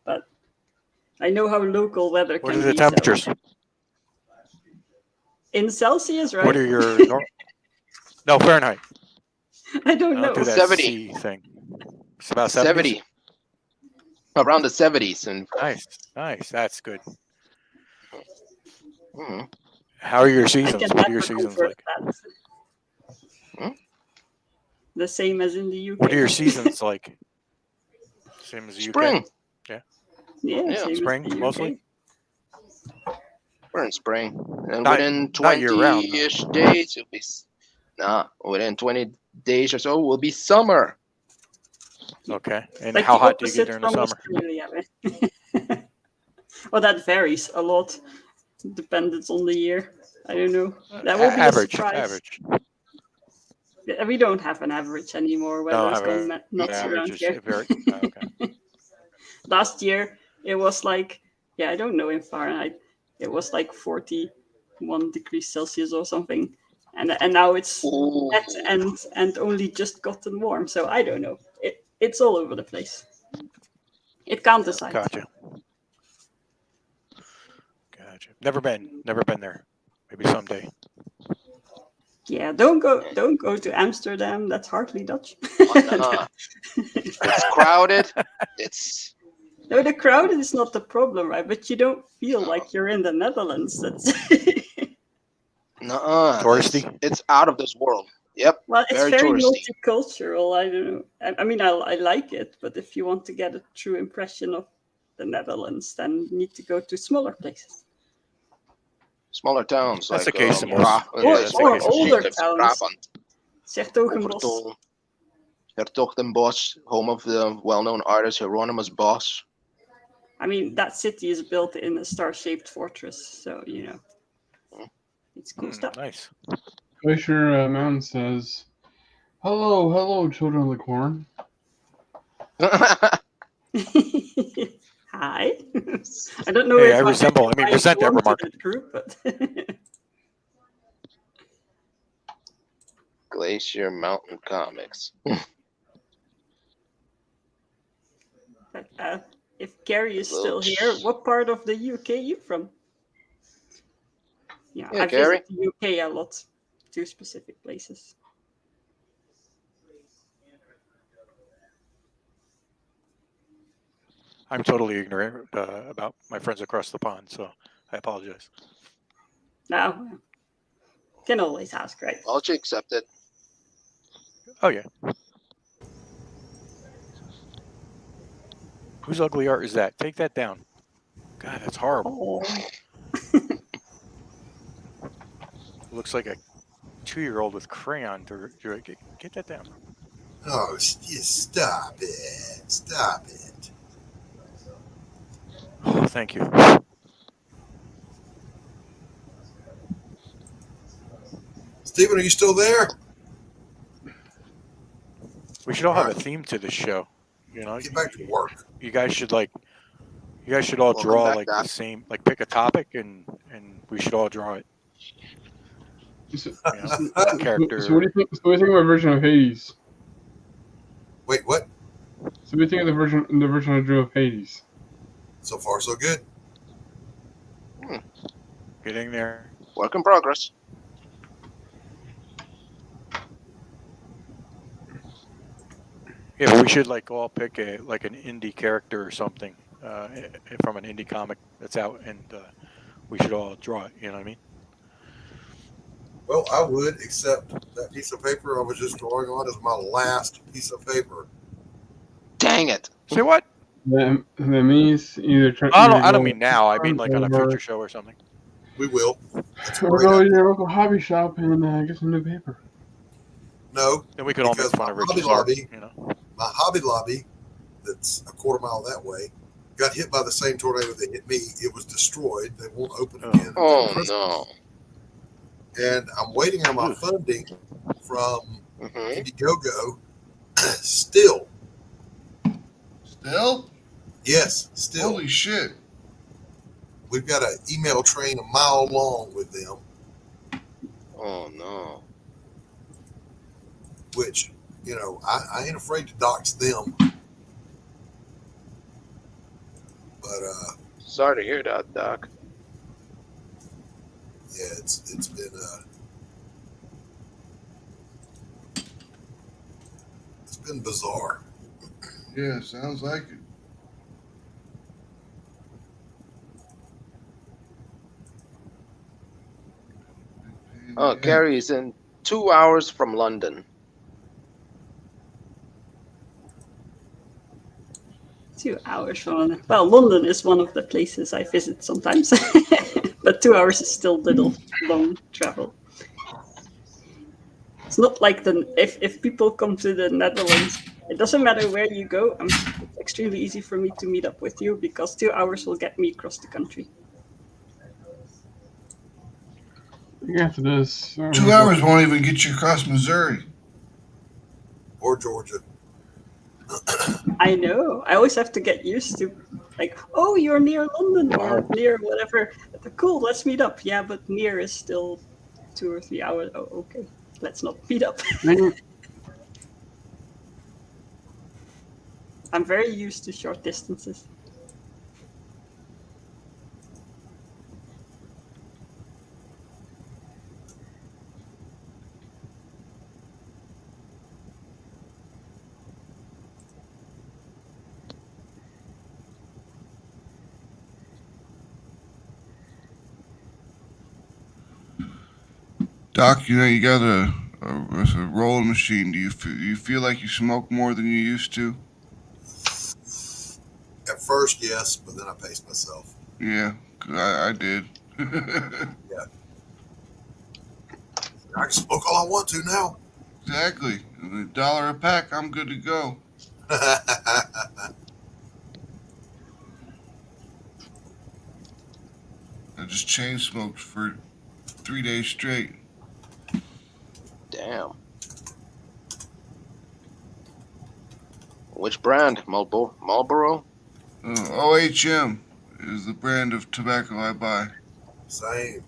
but I know how local weather What can are the be. temperatures? So. In Celsius, right? What are your no Fahrenheit? I don't I know. don't do that 70. C thing. It's about 70. Around the 70s. And nice. That's good. Mhm. How are your I seasons? can What are your never seasons convert like? that. Hmm? The same as in the UK. What are your seasons like? Same as the Spring. UK? Yeah. Yeah, same Spring as the UK. mostly. We're in spring. And Not- within not year-round, 20-ish days, it'll be... within 20 days or so, will be summer. Okay. And Like how the hot do you opposite get during the from summer? Australia. Well, that varies a lot, dependent on the year. I don't know. That will be Average. a surprise. Average. Yeah, we don't have an average anymore. No, Weather's gone nuts average around is here. very. Okay. Last year, it was like, I don't know in Fahrenheit. It was like 41 degrees Celsius or something. And now it's wet and only just gotten warm. So I don't know. It's all over the place. It can't decide. Gotcha. Never been there. Maybe someday. Yeah, don't go to Amsterdam. That's hardly Dutch. It's crowded. It's No, the crowd is not the problem, right? But you don't feel like you're in the Netherlands. That's touristy. It's out of this world. Yep. well, it's very touristy. multicultural. I don't know. I mean, I like it, but if you want to get a true impression of the Netherlands, then you need to go to smaller places. Smaller towns. That's like the case in most. Or older towns. Sertogenbos. Hertogenbosch, home of the well-known artist Hieronymus Bosch. I mean, that city is built in a star-shaped fortress, so it's cool stuff. Nice. Glacier Mountain says, "Hello, children of the corn." Hi. I don't know Hey, if I resent that remark. That group, but Glacier Mountain Comics. But, if Gary is still here, what part of the UK are you from? Yeah, I Gary. visit the UK a lot, to specific places. I'm totally ignorant about my friends across the pond, so I apologize. No, can always ask, right? Apology accepted. Oh yeah. Whose ugly art is that? Take that down. God, that's horrible. Oh. Looks like a 2-year-old with crayon. Get that down. Oh, stop it. Stop it. Oh, thank you. Stephen, are you still there? We should all have a theme to this show. Get back to work. You guys should all draw back, like Doc. the same, like pick a topic and we should all draw it. So, character. So what do you think? So what do you think of a version of Hades? Wait, what? So what do you think of the version I drew of Hades? So far, so good. Getting there. Work in progress. Yeah, but we should all pick an indie character or something from an indie comic that's out, and we should all draw it. You know what I mean? Well, I would, except that piece of paper I was just drawing on is my last piece of paper. Dang it! Say what? That means either. I don't mean now. I mean on a future show or something. We will. Or go to your local hobby shop and get some new paper. No. Then we could all make fun of Rich's art. My Hobby Lobby, that's a quarter mile that way, got hit by the same tornado that hit me. It was destroyed. They won't open again. Oh no! And I'm waiting on my funding from Indiegogo. Still. Yes, still. Holy shit. We've got an email train a mile long with them. Oh no. Which, I ain't afraid to dox them. But sorry to hear that, Doc. Yeah, it's been bizarre. Yeah, sounds like it. Oh, Gary is in 2 hours from London. 2 hours from London. Well, London is one of the places I visit sometimes, but 2 hours is still little long travel. It's not like if people come to the Netherlands, it doesn't matter where you go. It's extremely easy for me to meet up with you because 2 hours will get me across the country. After this, 2 hours won't even get you across Missouri or Georgia. I know. I always have to get used to, like, oh, you're near London or near whatever. Cool, let's meet up. Yeah, but near is still 2 or 3 hours. Oh, okay. Let's not meet up. I'm very used to short distances. Doc, you got a rolling machine. Do you feel like you smoke more than you used to? At first, yes, but then I paced myself. Yeah, I did. Yeah. I can smoke all I want to now. Exactly. $1 a pack, I'm good to go. I just chain smoked for 3 days straight. Damn. Which brand? Marlboro? OHM is the brand of tobacco I buy. Same.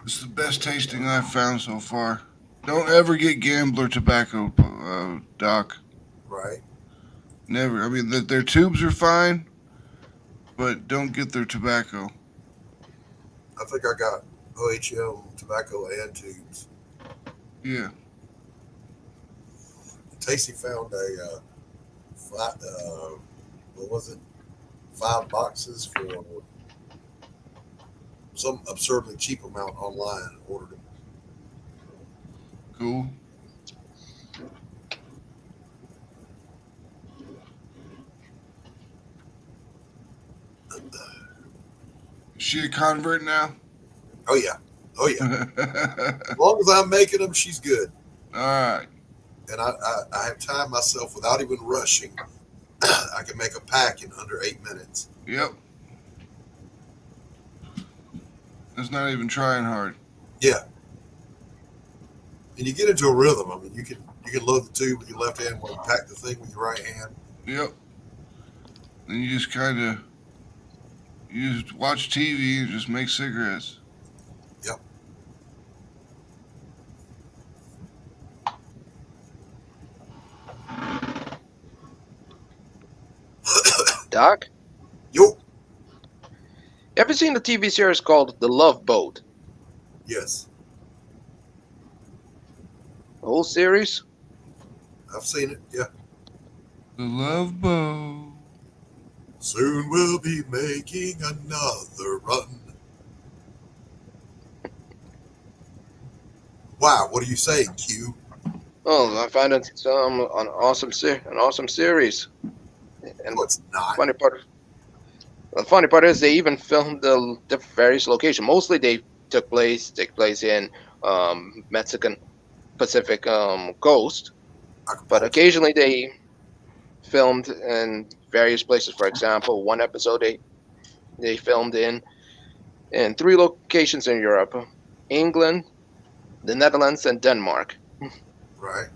It's the best tasting I've found so far. Don't ever get Gambler tobacco, Doc. Right. Never. I mean, their tubes are fine, but don't get their tobacco. I think I got OHM tobacco and tubes. Yeah. Tasty found a what was it? 5 boxes for some absurdly cheap amount online and ordered them. Cool. Is she a convert now? Oh yeah. Oh yeah. As long as I'm making them, she's good. All right. And I have timed myself without even rushing. I can make a pack in under 8 minutes. Yep. That's not even trying hard. Yeah. And you get into a rhythm. I mean, you can load the tube with your left hand while you pack the thing with your right hand. Yep. Then you just watch TV and just make cigarettes. Yep. Doc? Yo. Ever seen the TV series called The Love Boat? Yes. The whole series? I've seen it, yeah. The Love Boat. Soon we'll be making another run. Wow, what are you saying, Q? Oh, I find it an awesome series. And what's not? The funny part is they even filmed the various locations. Mostly they take place in Mexican Pacific coast, but occasionally they filmed in various places. For example, one episode they filmed in 3 locations in Europe: England, the Netherlands, and Denmark. Right.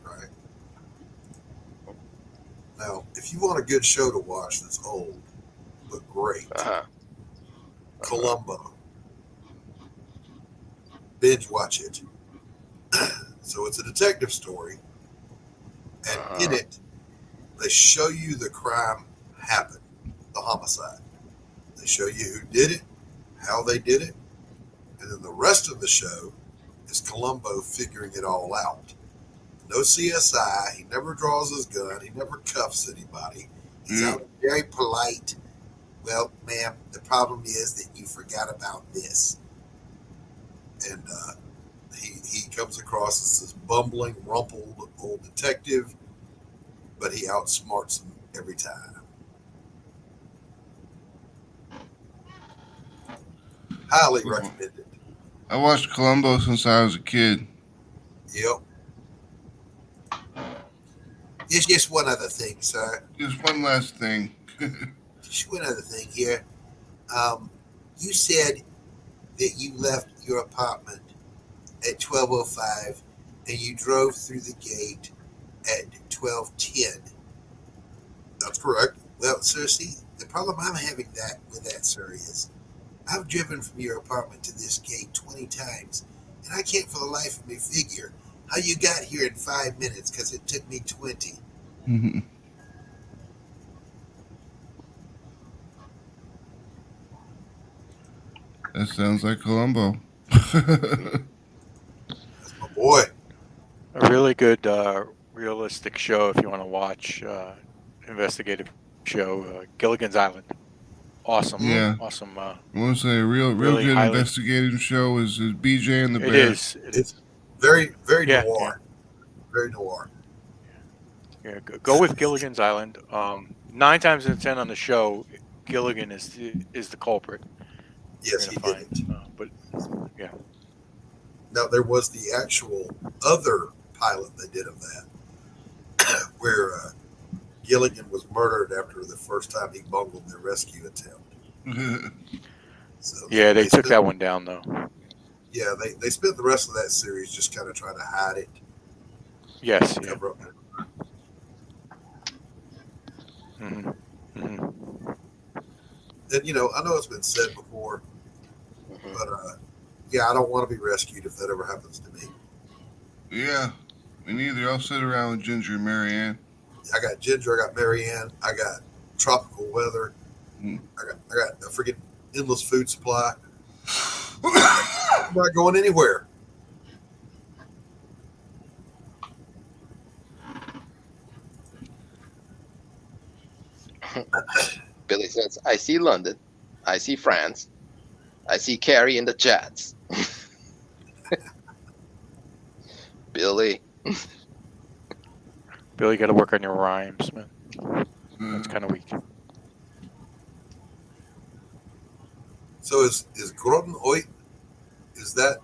Now, if you want a good show to watch that's old but great, Columbo. Binge watch it. So it's a detective story, and in it, they show you the crime happen, the homicide. They show you who did it, how they did it, and then the rest of the show is Columbo figuring it all out. No CSI. He never draws his gun. He never cuffs anybody. He's out very polite. Well, ma'am, the problem is that you forgot about this. And he comes across as this bumbling, rumpled old detective, but he outsmarts him every time. Highly recommended. I watched Columbo since I was a kid. Yep. Just one other thing, sir. Just one last thing. Just one other thing here. You said that you left your apartment at 12:05 and you drove through the gate at 12:10. That's correct. Well, sir, see, the problem I'm having with that, sir, is I've driven from your apartment to this gate 20 times, and I can't for the life of me figure how you got here in 5 minutes because it took me 20. That sounds like Columbo. That's my boy. A really good realistic show if you want to watch investigative show, Gilligan's Island. Awesome. Yeah. Awesome. I want to say a real really good highly- investigative show is BJ and the Bear. It is. It's very, very Yeah, noir. Very noir. Yeah, go with Gilligan's Island. 9 times out of 10 on the show, Gilligan is the culprit. Yes, he did it. But yeah, Now, there was the actual other pilot they did of that, where Gilligan was murdered after the first time he bungled their rescue attempt. So yeah, they took that one down though. Yeah, they spent the rest of that series just kind of trying to hide it. Yes. Yeah. Cover up. Mm-hmm. Mm-hmm. And I know it's been said before, but yeah, I don't want to be rescued if that ever happens to me. Yeah, me neither. I'll sit around with Ginger and Marianne. I got Ginger, I got Marianne, I got tropical weather, I got a freaking endless food supply. I'm not going anywhere. Billy says, I see London. I see France. I see Carrie in the chats. Billy. Billy, got to work on your rhymes, man. That's kind of weak. So is Groten Oit, is that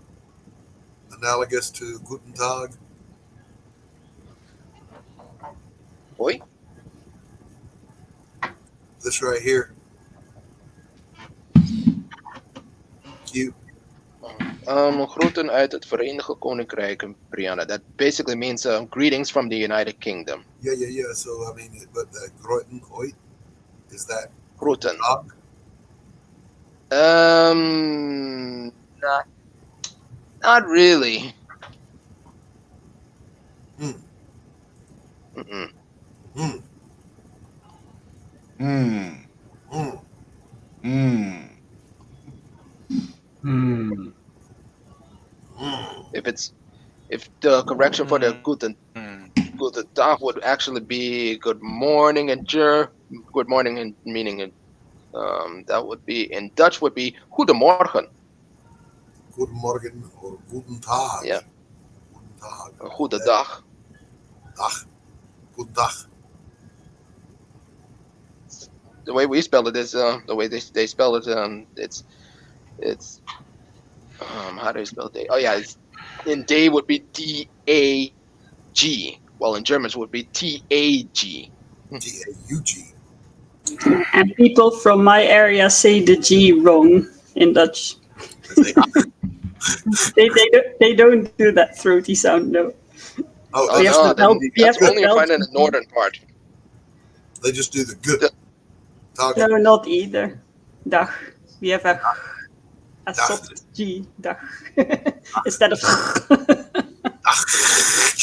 analogous to Guten Tag? Oi? This right here. Q. Groeten uit het Verenigde Koninkrijk, Brianna. That basically means greetings from the United Kingdom. Yeah. So, I mean, but the Groten Oit, is that Groeten. Tag? Not really. Mm. Mm-mm. Mm. Mm. Mm. Mm. Hmm. If the correction for the Guten Tag would actually be good morning and good morning and meaning that would be in Dutch would be Goedemorgen. Goedemorgen or Guten Tag. Yeah. Guten Tag. Goedendag. Dag. Guten Tag. The way we spell it is the way they spell it. It's how do you spell day? Oh yeah, in day would be D-A-G, while in German it would be T-A-G. T-A-U-G. And people from my area say the G wrong in Dutch. they don't do that throaty sound, no. Oh, We have no, to help- we that's have to only you help. find in the northern part. They just do the good. Tag. No, not either. Dag. We have a soft G, dag. Instead of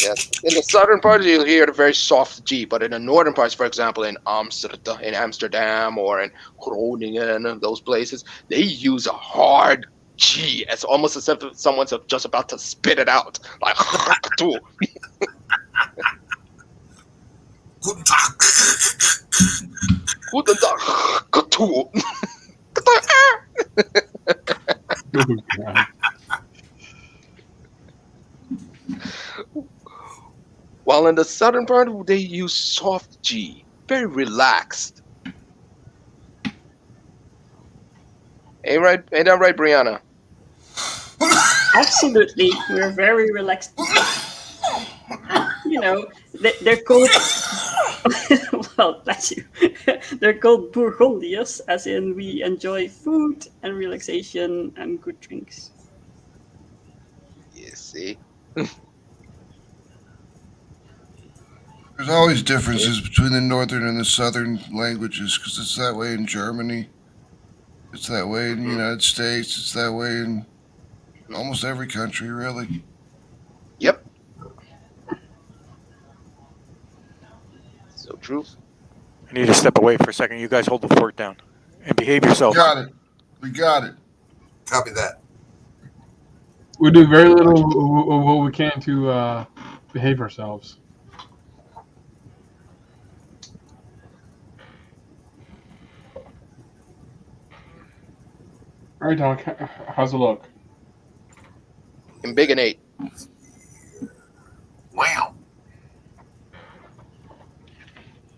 Yeah. In the southern part, you'll hear the very soft G, but in the northern parts, for example, in Amsterdam or in Groningen, those places, they use a hard G. It's almost as if someone's just about to spit it out, like too. Guten Tag. Guten Tag. Too. Oh, God. While in the southern part, they use soft G, very relaxed. Ain't that right, Brianna? Absolutely, we're very relaxed. You know, they're called. Well, bless you. They're called Bourgondiers, as in we enjoy food and relaxation and good drinks. You see. There's always differences between the northern and the southern languages because it's that way in Germany. It's that way in the United States. It's that way in almost every country, really. Yep. So true. I need to step away for a second. You guys hold the fort down and behave yourself. Got it. We got it. Copy that. We do very little of what we can to behave ourselves. All right, Doc. How's it look? In Big and 8. Wow.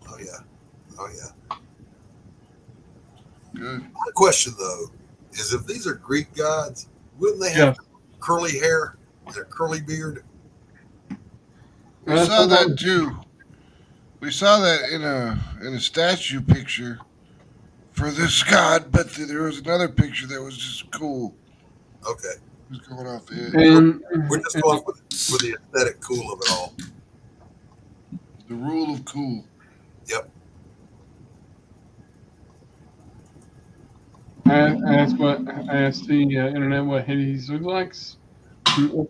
Oh yeah. Oh yeah. Good. My question though is, if these are Greek gods, wouldn't they have curly hair and a curly beard? We saw that too. We saw that in a statue picture for this god, but there was another picture that was just cool. Okay. It was going off the edge. We're just going for the aesthetic cool of it all. The rule of cool. Yep. I asked the internet what Hades looks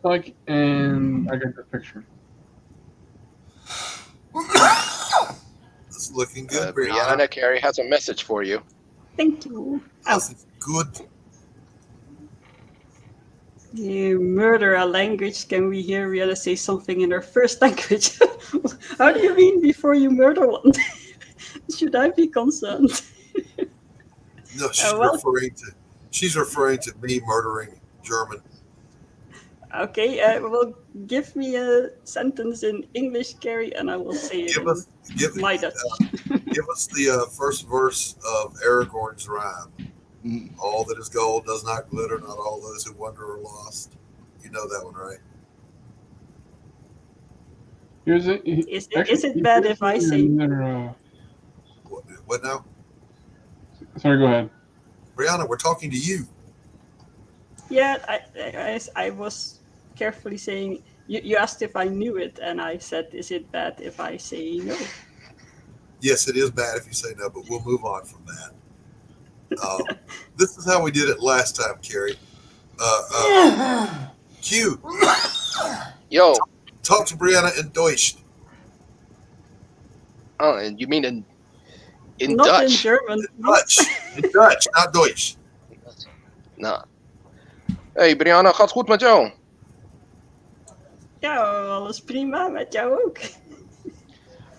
like, and I got the picture. It's looking good, Brianna Carey has a message for you. Thank you. It's good. You murder a language. Can we hear Rihanna say something in her first language? How do you mean before you murder one? Should I be concerned? No, she's referring to me murdering German. Okay, well, give me a sentence in English, Carrie, and I will say it in my Dutch. Give us the first verse of Aragorn's rhyme. All that is gold does not glitter, not all those who wander are lost. You know that one, right? Is it bad if I say... What now? Sorry, go ahead. Brianna, we're talking to you. Yeah, I was carefully saying... You asked if I knew it, and I said, is it bad if I say no? Yes, it is bad if you say no, but we'll move on from that. This is how we did it last time, Carrie. Q. Yo. Talk to Brianna in Deutsch. Oh, and you mean in not Dutch? In German. In Dutch, not Deutsch. Nou. Hey Brianna, gaat goed met jou? Ja, alles prima. Met jou ook.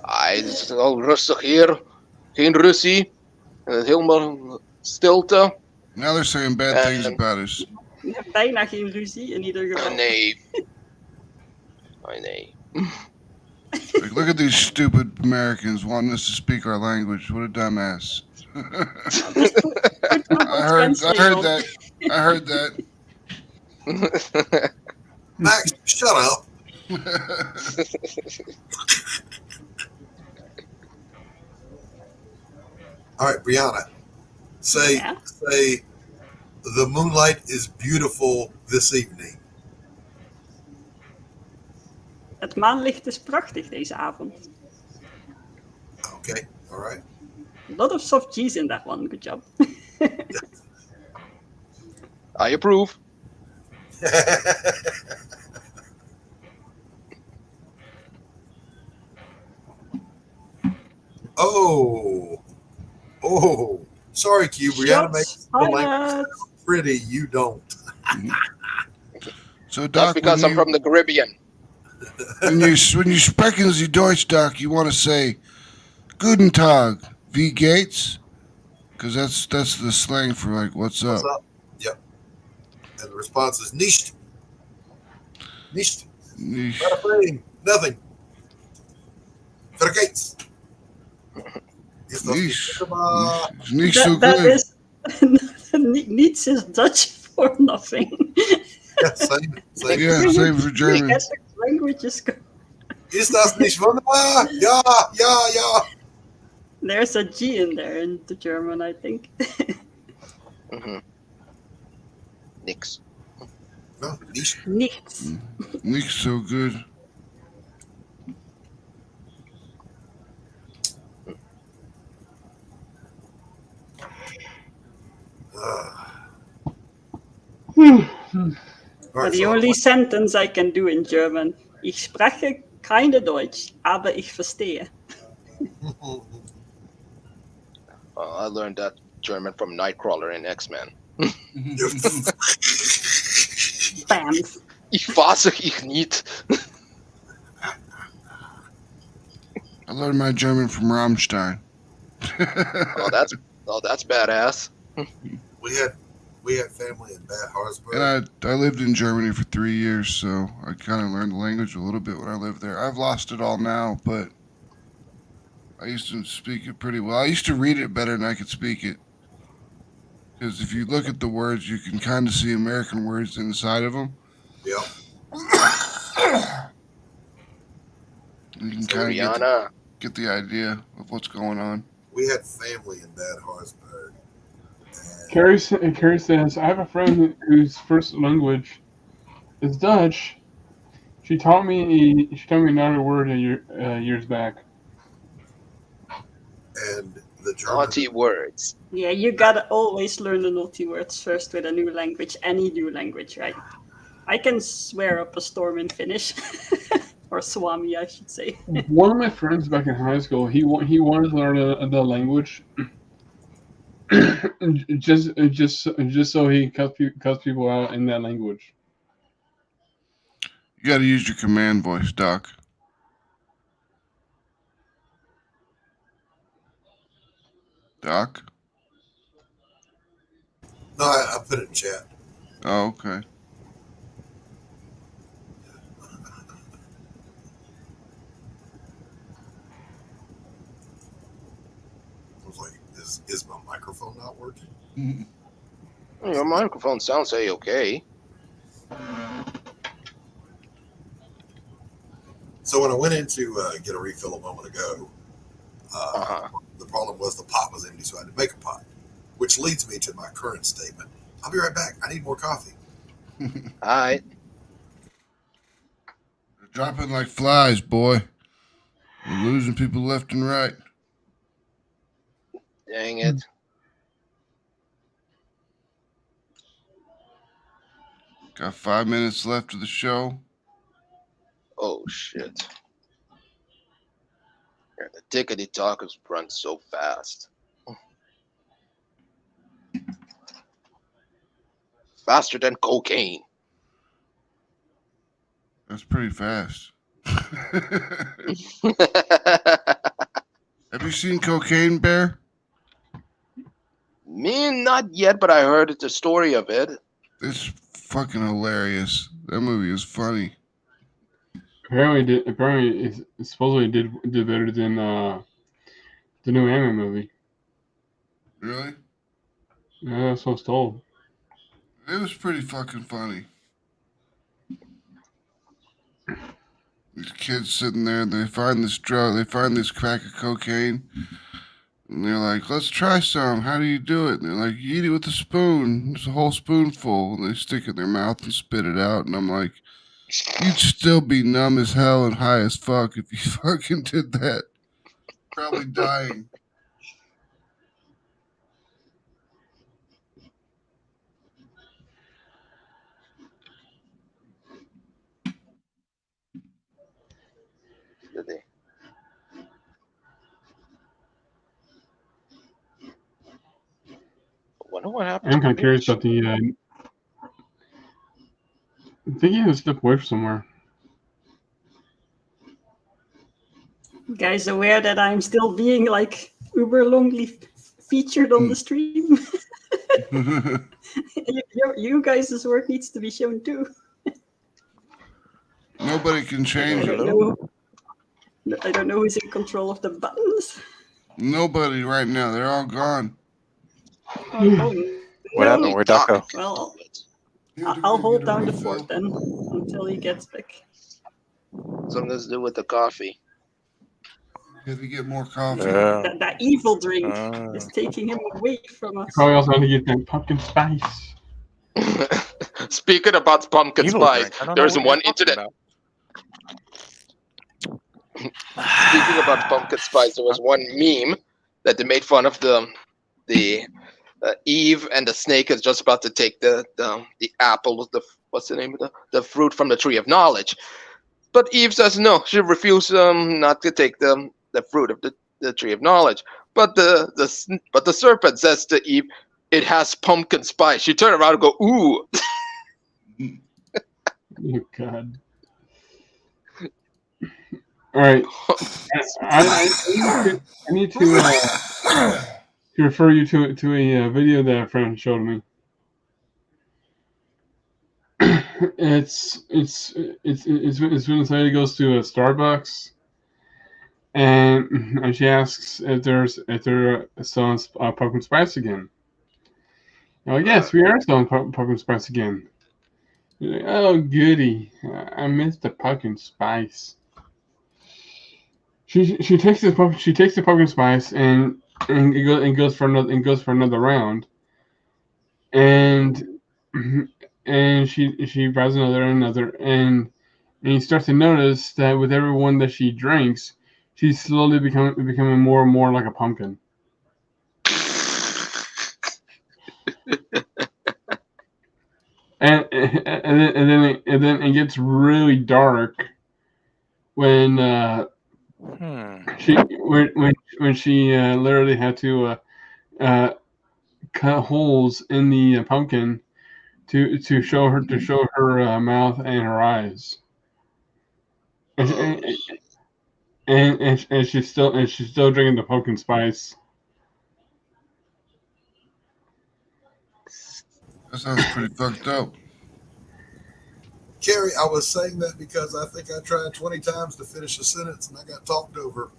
Het is al rustig hier. Geen ruzie. Helemaal stilte. Now they're saying bad things about us. Bijna geen ruzie in ieder geval. Nee. Oh nee. Like, look at these stupid Americans wanting us to speak our language. What a dumbass. I heard that. Max, shut up. All right, Brianna. Say, the moonlight is beautiful this evening. Het maanlicht is prachtig deze avond. Okay, all right. A lot of soft G's in that one. Good job. I approve. Oh, sorry, Q. Brianna makes Shots the language fired. sound pretty. You don't. So, That's Doc, because I'm from the Caribbean. when you sprechen Sie Deutsch, Doc, you want to say Guten Tag, wie geht's? Because that's the slang for like what's What's up. up? Yep. And the response is nicht. Nicht. Nicht. Not a thing. Nothing. Vergeht's. Ist das Nicht. wunderbar? It's nicht so That good. is niets is Dutch for nothing. Yeah, same. Yeah, same for German. Languages go. Ist das nicht wunderbar? Ja, ja, ja. There's a G in there in the German, I think. Nix. No, nicht. Nichts. Nicht so good. But the only sentence I can do in German, ich spreche keine Deutsch, aber ich verstehe. I learned that German from Nightcrawler in X-Men. Bam. Ich fasse ich nicht. I learned my German from Rammstein. Oh, that's badass. We had family in Bad Harzburg. And I lived in Germany for 3 years, so I kind of learned the language a little bit when I lived there. I've lost it all now, but I used to speak it pretty well. I used to read it better than I could speak it. Because if you look at the words, you can kind of see American words inside of them. Yep. You can So kind of Rihanna, get the idea of what's going on. We had family in Bad Harzburg. Carrie says, I have a friend whose first language is Dutch. She taught me another word years back. And the German. naughty words. Yeah, you gotta always learn the naughty words first with a new language, any new language, right? I can swear up a storm in Finnish. Or Swami, I should say. One of my friends back in high school, he wanted to learn the language just so he cuts people out in that language. You got to use your command voice, Doc. Doc? No, I put it in chat. Oh, okay. I was like, is my microphone not working? Your microphone sounds okay. So when I went in to get a refill a moment ago, the problem was the pot was empty, so I had to make a pot, which leads me to my current statement. I'll be right back. I need more coffee. All right. They're dropping like flies, boy. We're losing people left and right. Dang it. Got 5 minutes left of the show. Oh, shit. Yeah, the tickety talkers run so fast. Faster than cocaine. That's pretty fast. Have you seen Cocaine Bear? Me, not yet, but I heard the story of it. It's fucking hilarious. That movie is funny. Apparently, it supposedly did better than the new anime movie. Really? Yeah, that's what I was told. It was pretty fucking funny. These kids sitting there, they find this crack of cocaine, and they're like, let's try some. How do you do it? And they're like, you eat it with a spoon. It's a whole spoonful. And they stick it in their mouth and spit it out. And I'm like, you'd still be numb as hell and high as fuck if you fucking did that. Probably dying. what happened? I'm kind of curious about the. I think he was stepped away from somewhere. You guys aware that I'm still being like uber longly featured on the stream? you guys' work needs to be shown too. Nobody can change I it. don't know who's in control of the buttons. Nobody right now. They're all gone. What happened? Where'd that go? Well, I'll hold down the fort then until he gets back. Something to do with the coffee. Had to get more coffee. That evil drink is taking him away from us. Probably also had to get that pumpkin spice. Speaking about pumpkin Evil spice, drink. I don't there know was what one you're talking internet. Speaking about pumpkin spice, there was one meme that they made fun of the Eve and the snake is just about to take the apple, what's the name of the fruit from the tree of knowledge. But Eve says no, she refused not to take the fruit of the tree of knowledge. But the serpent says to Eve, it has pumpkin spice. She turned around and go, ooh. Oh God. All right. I need to refer you to a video that a friend showed me. It's when this lady goes to a Starbucks, and she asks if they're selling pumpkin spice again. Oh yes, we are selling pumpkin spice again. Like, oh goody, I missed the pumpkin spice. She takes the pumpkin spice and goes for another round, and she buys another, and you start to notice that with every one that she drinks, she's slowly becoming more and more like a pumpkin. and then it gets really dark when she literally had to cut holes in the pumpkin to show her mouth and her eyes, and she's still drinking the pumpkin spice. That sounds pretty fucked up. Carrie, I was saying that because I think I tried 20 times to finish a sentence and I got talked over.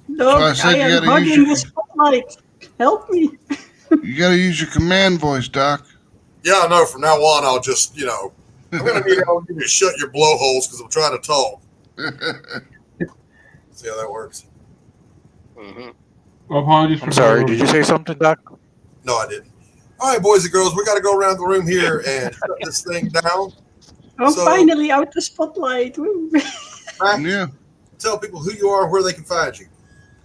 Look, I am hugging the spotlight. Help me. You gotta use your command voice, Doc. Yeah, I know. From now on, I'll just, I'm going to need all of you to shut your blowholes because I'm trying to talk. See how that works? Mm-hmm. Well, apologies for I'm sorry, did you say something, Doc? No, I didn't. All right, boys and girls, we got to go around the room here and shut this thing down. I'm finally out the spotlight. Woo. Yeah. Tell people who you are and where they can find you.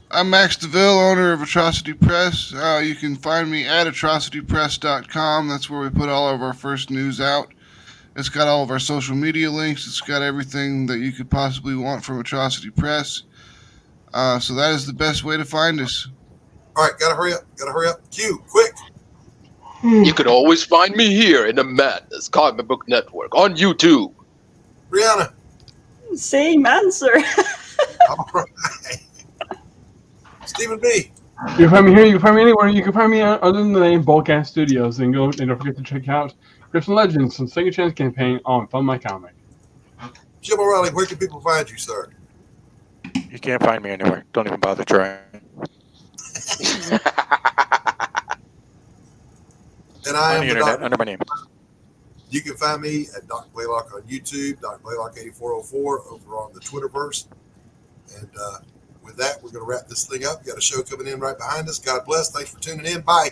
I'm Max Devill, owner of Atrocity Press. You can find me at atrocitypress.com. That's where we put all of our first news out. It's got all of our social media links. It's got everything that you could possibly want from Atrocity Press. So that is the best way to find us. All right, gotta hurry up. Q, quick. You can always find me here in the Madness Comic Book Network on YouTube. Brianna. Same answer. All right. Stephen B. You can find me here. You can find me anywhere. You can find me other than the name Boldcast Studios, and don't forget to check out Christian Legends and Second Chance campaign on Fund My Comic. Jim O'Reilly, where can people find you, sir? You can't find me anywhere. Don't even bother trying. And I am on the internet under my name. You can find me at Dr. Blalock on YouTube, Dr. Blalock 8404 over on the Twitterverse. And with that, we're going to wrap this thing up. We got a show coming in right behind us. God bless. Thanks for tuning in. Bye.